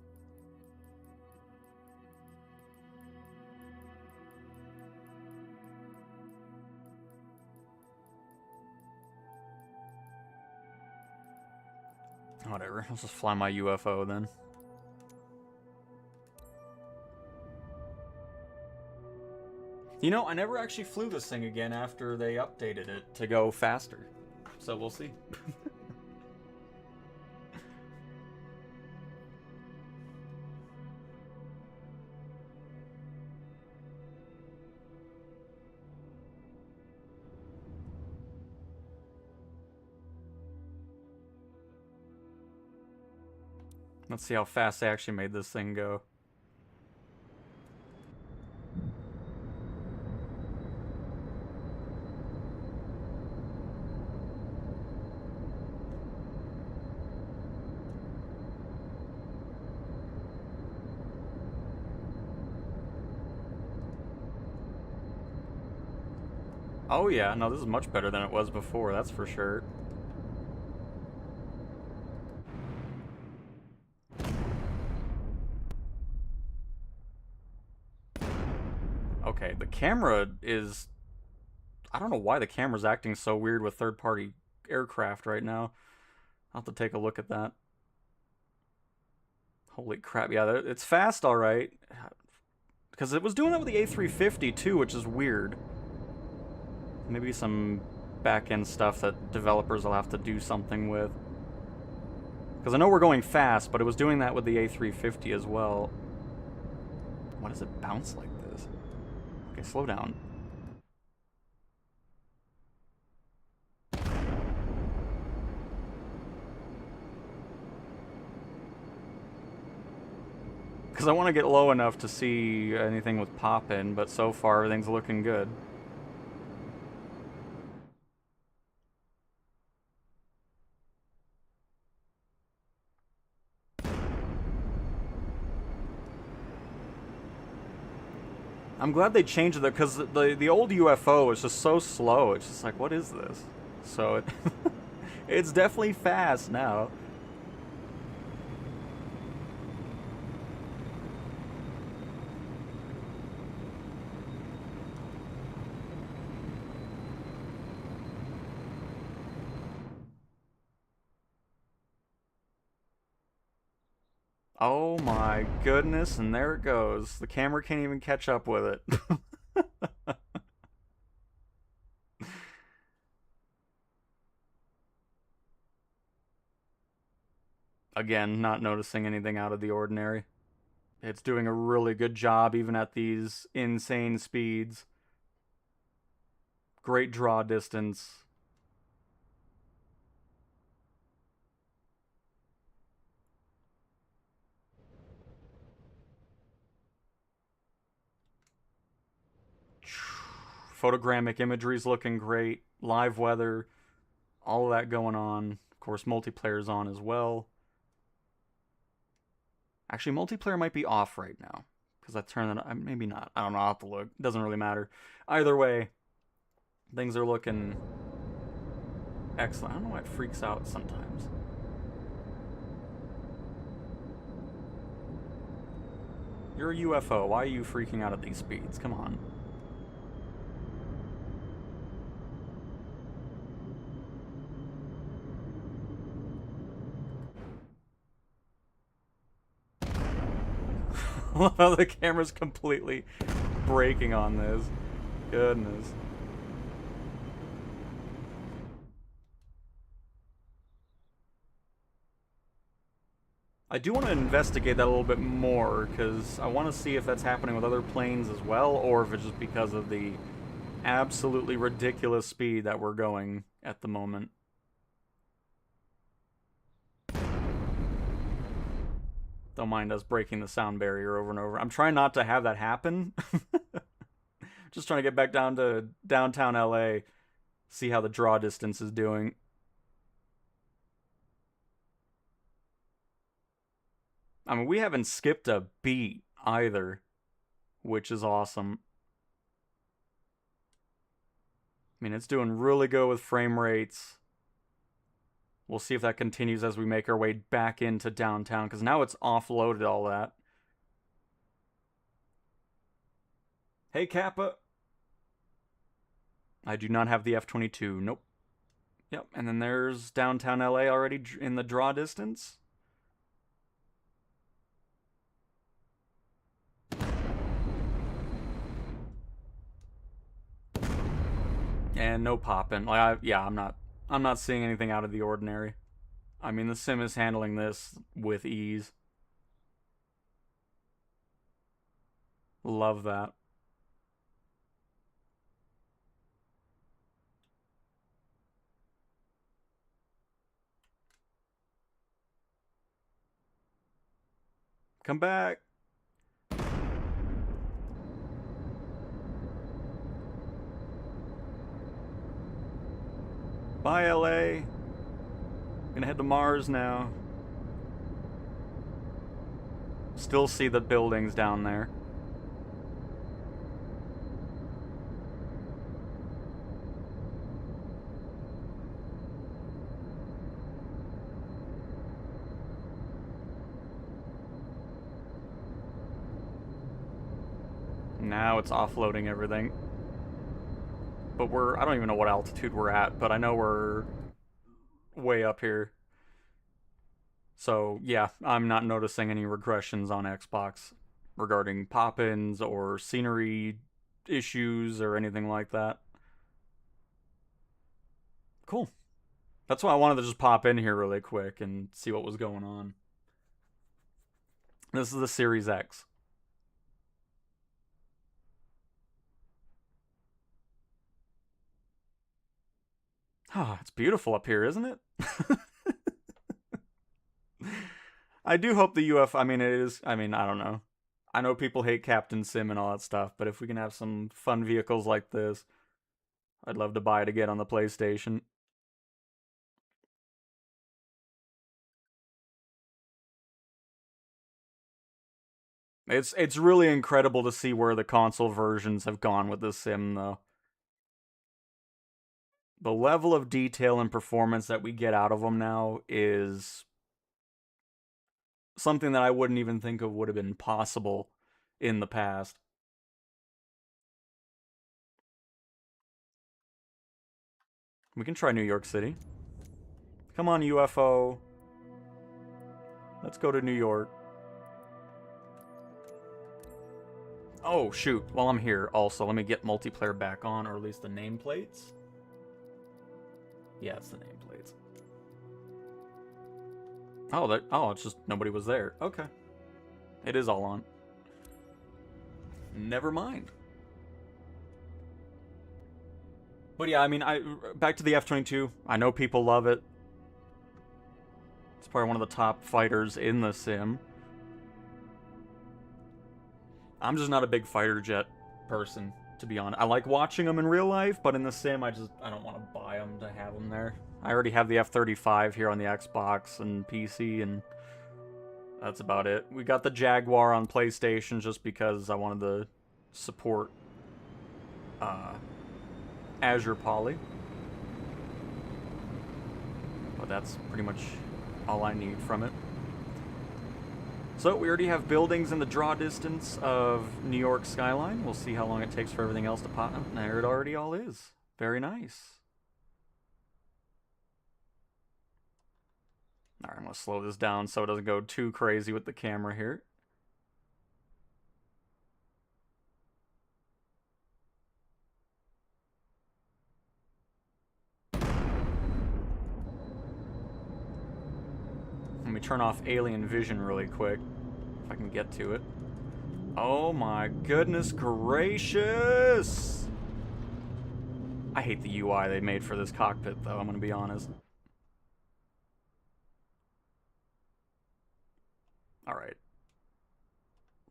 Whatever, I'll just fly my UFO then. You know, I never actually flew this thing again after they updated it to go faster. So we'll see. Let's see how fast they actually made this thing go. Oh yeah, no, this is much better than it was before, that's for sure. Okay, the camera is... I don't know why the camera's acting so weird with third-party aircraft right now. I'll have to take a look at that. Holy crap, yeah, it's fast alright. Because it was doing that with the A350 too, which is weird. Maybe some back-end stuff that developers will have to do something with. Because I know we're going fast, but it was doing that with the A350 as well. Why does it bounce like this? Okay, slow down. Because I want to get low enough to see anything with pop in, but so far everything's looking good. I'm glad they changed it, because the old UFO was just so slow. It's just like, what is this? So it it's definitely fast now. Oh my goodness, and there it goes. The camera can't even catch up with it. Again, not noticing anything out of the ordinary. It's doing a really good job even at these insane speeds. Great draw distance. Photogrammic imagery's looking great. Live weather. All of that going on. Of course, multiplayer's on as well. Actually, multiplayer might be off right now. Because I turned it on. Maybe not. I don't know. I'll have to look. Doesn't really matter. Either way, things are looking excellent. I don't know why it freaks out sometimes. You're a UFO. Why are you freaking out at these speeds? Come on. The camera's completely breaking on this. Goodness. I do want to investigate that a little bit more, because I want to see if that's happening with other planes as well, or if it's just because of the absolutely ridiculous speed that we're going at the moment. Don't mind us breaking the sound barrier over and over. I'm trying not to have that happen. Just trying to get back down to downtown LA, see how the draw distance is doing. I mean, we haven't skipped a beat either, which is awesome. I mean, it's doing really good with frame rates. We'll see if that continues as we make our way back into downtown, because now it's offloaded all that. Hey, Kappa. I do not have the F-22. Nope. Yep, and then there's downtown LA already in the draw distance. And no popping. Like, I'm not seeing anything out of the ordinary. I mean, the sim is handling this with ease. Love that. Come back. Bye, LA. Gonna head to Mars now. Still see the buildings down there. Now it's offloading everything. But I don't even know what altitude we're at, but I know we're way up here. So, yeah, I'm not noticing any regressions on Xbox regarding pop-ins or scenery issues or anything like that. Cool. That's why I wanted to just pop in here really quick and see what was going on. This is the Series X. Ah, it's beautiful up here, isn't it? I do hope the I mean, it is, I mean, I don't know. I know people hate Captain Sim and all that stuff, but if we can have some fun vehicles like this, I'd love to buy it again on the PlayStation. It's really incredible to see where the console versions have gone with this sim, though. The level of detail and performance that we get out of them now is something that I wouldn't even think of would have been possible in the past. We can try New York City. Come on, UFO. Let's go to New York. Oh, shoot. While I'm here, also, let me get multiplayer back on, or at least the nameplates. Yeah, it's the nameplates. Oh, it's just nobody was there. Okay. It is all on. Never mind. But yeah, I mean, back to the F-22. I know people love it. It's probably one of the top fighters in the sim. I'm just not a big fighter jet person, to be honest. I like watching them in real life, but in the sim, I don't want to buy them to have them there. I already have the F-35 here on the Xbox and PC, and that's about it. We got the Jaguar on PlayStation just because I wanted to support Azure Poly. But that's pretty much all I need from it. So we already have buildings in the draw distance of New York skyline. We'll see how long it takes for everything else to pop. There it already all is. Very nice. Alright, I'm going to slow this down so it doesn't go too crazy with the camera here. Let me turn off alien vision really quick, if I can get to it. Oh my goodness gracious! I hate the UI they made for this cockpit, though, I'm gonna be honest. Alright.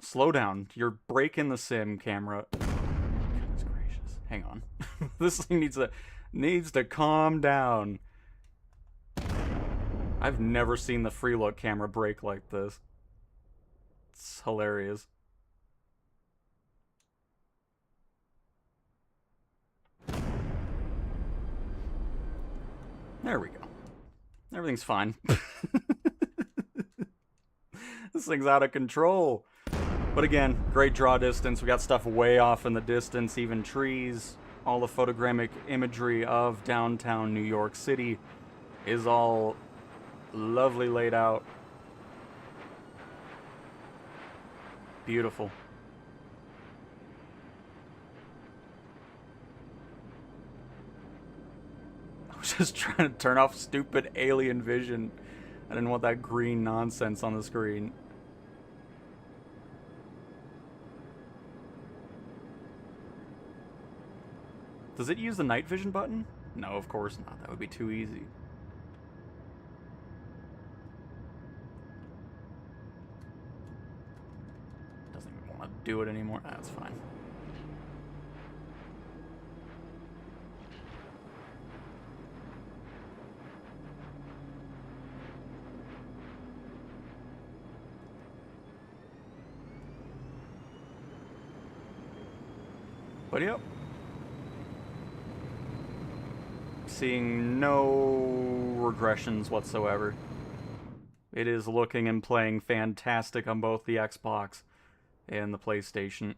Slow down. You're breaking the sim, camera. Goodness gracious. Hang on. This thing needs to calm down. I've never seen the Freelook camera break like this. It's hilarious. There we go. Everything's fine. This thing's out of control. But again, great draw distance. We got stuff way off in the distance, even trees. All the photogrammic imagery of downtown New York City is all lovely laid out. Beautiful. I was just trying to turn off stupid alien vision. I didn't want that green nonsense on the screen. Does it use the night vision button? No, of course not. That would be too easy. Doesn't even want to do it anymore. That's fine. But yep. Seeing no regressions whatsoever. It is looking and playing fantastic on both the Xbox and the PlayStation.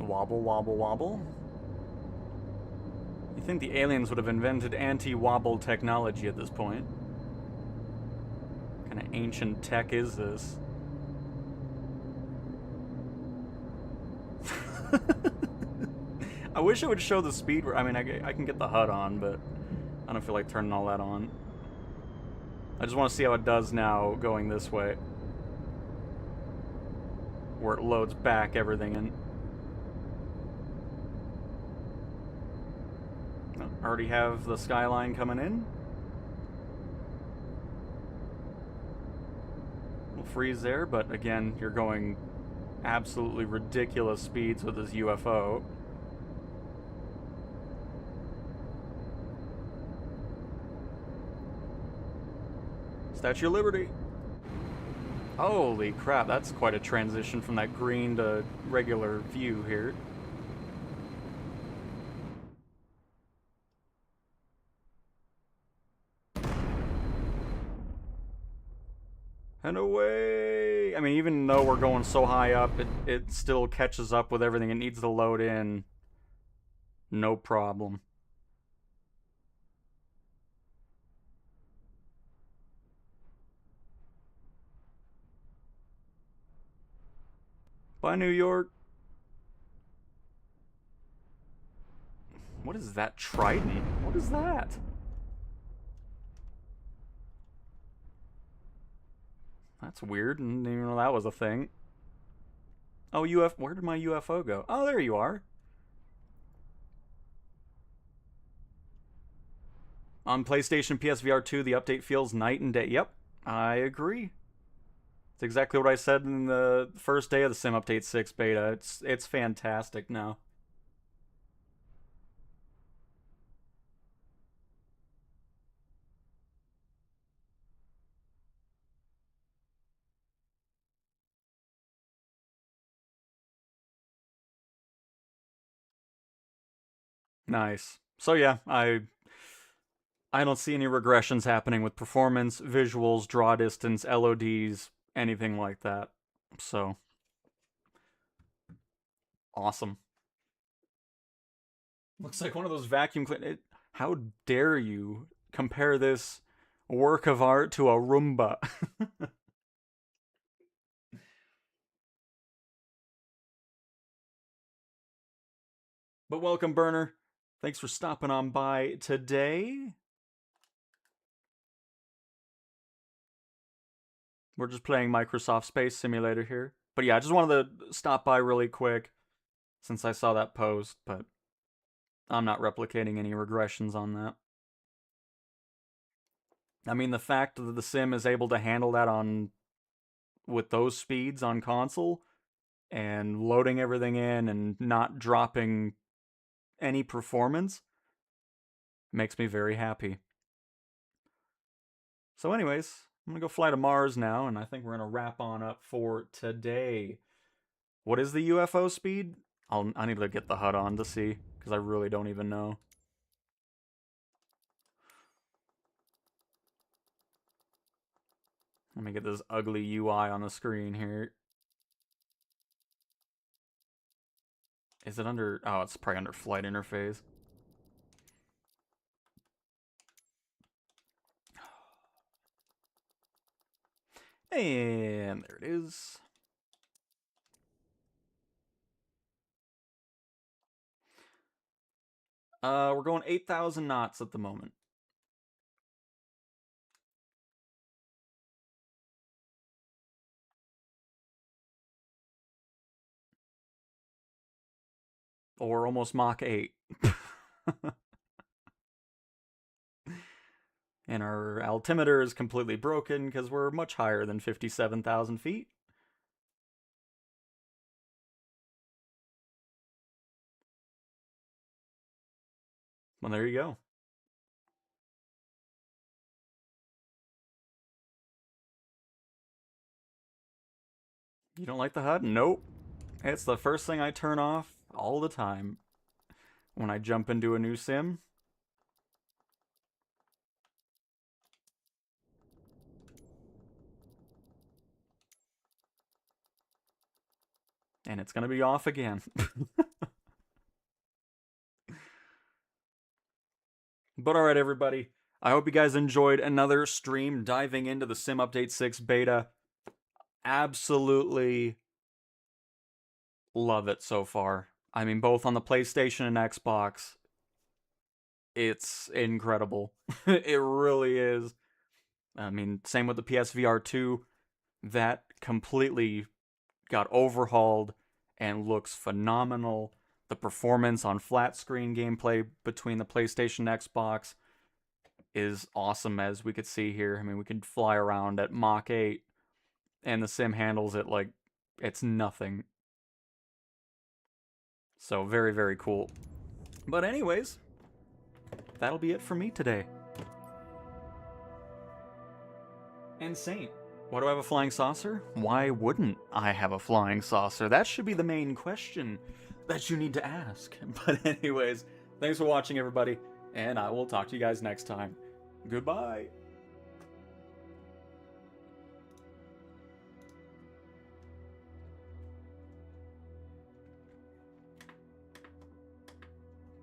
Wobble, wobble, wobble. You think the aliens would have invented anti-wobble technology at this point? What kind of ancient tech is this? I wish it would show the speed. I mean, I can get the HUD on, but I don't feel like turning all that on. I just want to see how it does now going this way, where it loads back everything in. Already have the skyline coming in. We'll freeze there, but again, you're going absolutely ridiculous speeds with this UFO. Statue of Liberty. Holy crap, that's quite a transition from that green to regular view here. And away! I mean, even though we're going so high up, it still catches up with everything it needs to load in. No problem. Bye, New York. What is that trident? What is that? That's weird. Didn't even know that was a thing. Oh, where did my UFO go? Oh, there you are. On PlayStation PSVR 2, the update feels night and day. Yep, I agree. It's exactly what I said in the first day of the Sim Update 6 beta. It's fantastic now. Nice. So yeah, I don't see any regressions happening with performance, visuals, draw distance, LODs, anything like that. So awesome. Looks like one of those vacuum clean. How dare you compare this work of art to a Roomba? But welcome, Burner. Thanks for stopping on by today. We're just playing Microsoft Space Simulator here. But yeah, I just wanted to stop by really quick since I saw that post, but I'm not replicating any regressions on that. I mean, the fact that the sim is able to handle that with those speeds on console and loading everything in and not dropping any performance makes me very happy. So anyways, I'm gonna go fly to Mars now, and I think we're gonna wrap on up for today. What is the UFO speed? I need to get the HUD on to see, because I really don't even know. Let me get this ugly UI on the screen here. Is it under... Oh, it's probably under flight interface. And there it is. We're going 8,000 knots at the moment. Or almost Mach 8. And our altimeter is completely broken because we're much higher than 57,000 feet. Well, there you go. You don't like the HUD? Nope. It's the first thing I turn off all the time when I jump into a new sim. And it's gonna be off again. But alright, everybody. I hope you guys enjoyed another stream diving into the Sim Update 6 beta. Absolutely love it so far. I mean, both on the PlayStation and Xbox. It's incredible. It really is. I mean, same with the PSVR 2. That completely got overhauled and looks phenomenal. The performance on flat screen gameplay between the PlayStation and Xbox is awesome, as we could see here. I mean, we can fly around at Mach 8, and the sim handles it like it's nothing. So, very, very cool. But anyways, that'll be it for me today. And Saint, why do I have a flying saucer? Why wouldn't I have a flying saucer? That should be the main question that you need to ask. But anyways, thanks for watching, everybody, and I will talk to you guys next time. Goodbye.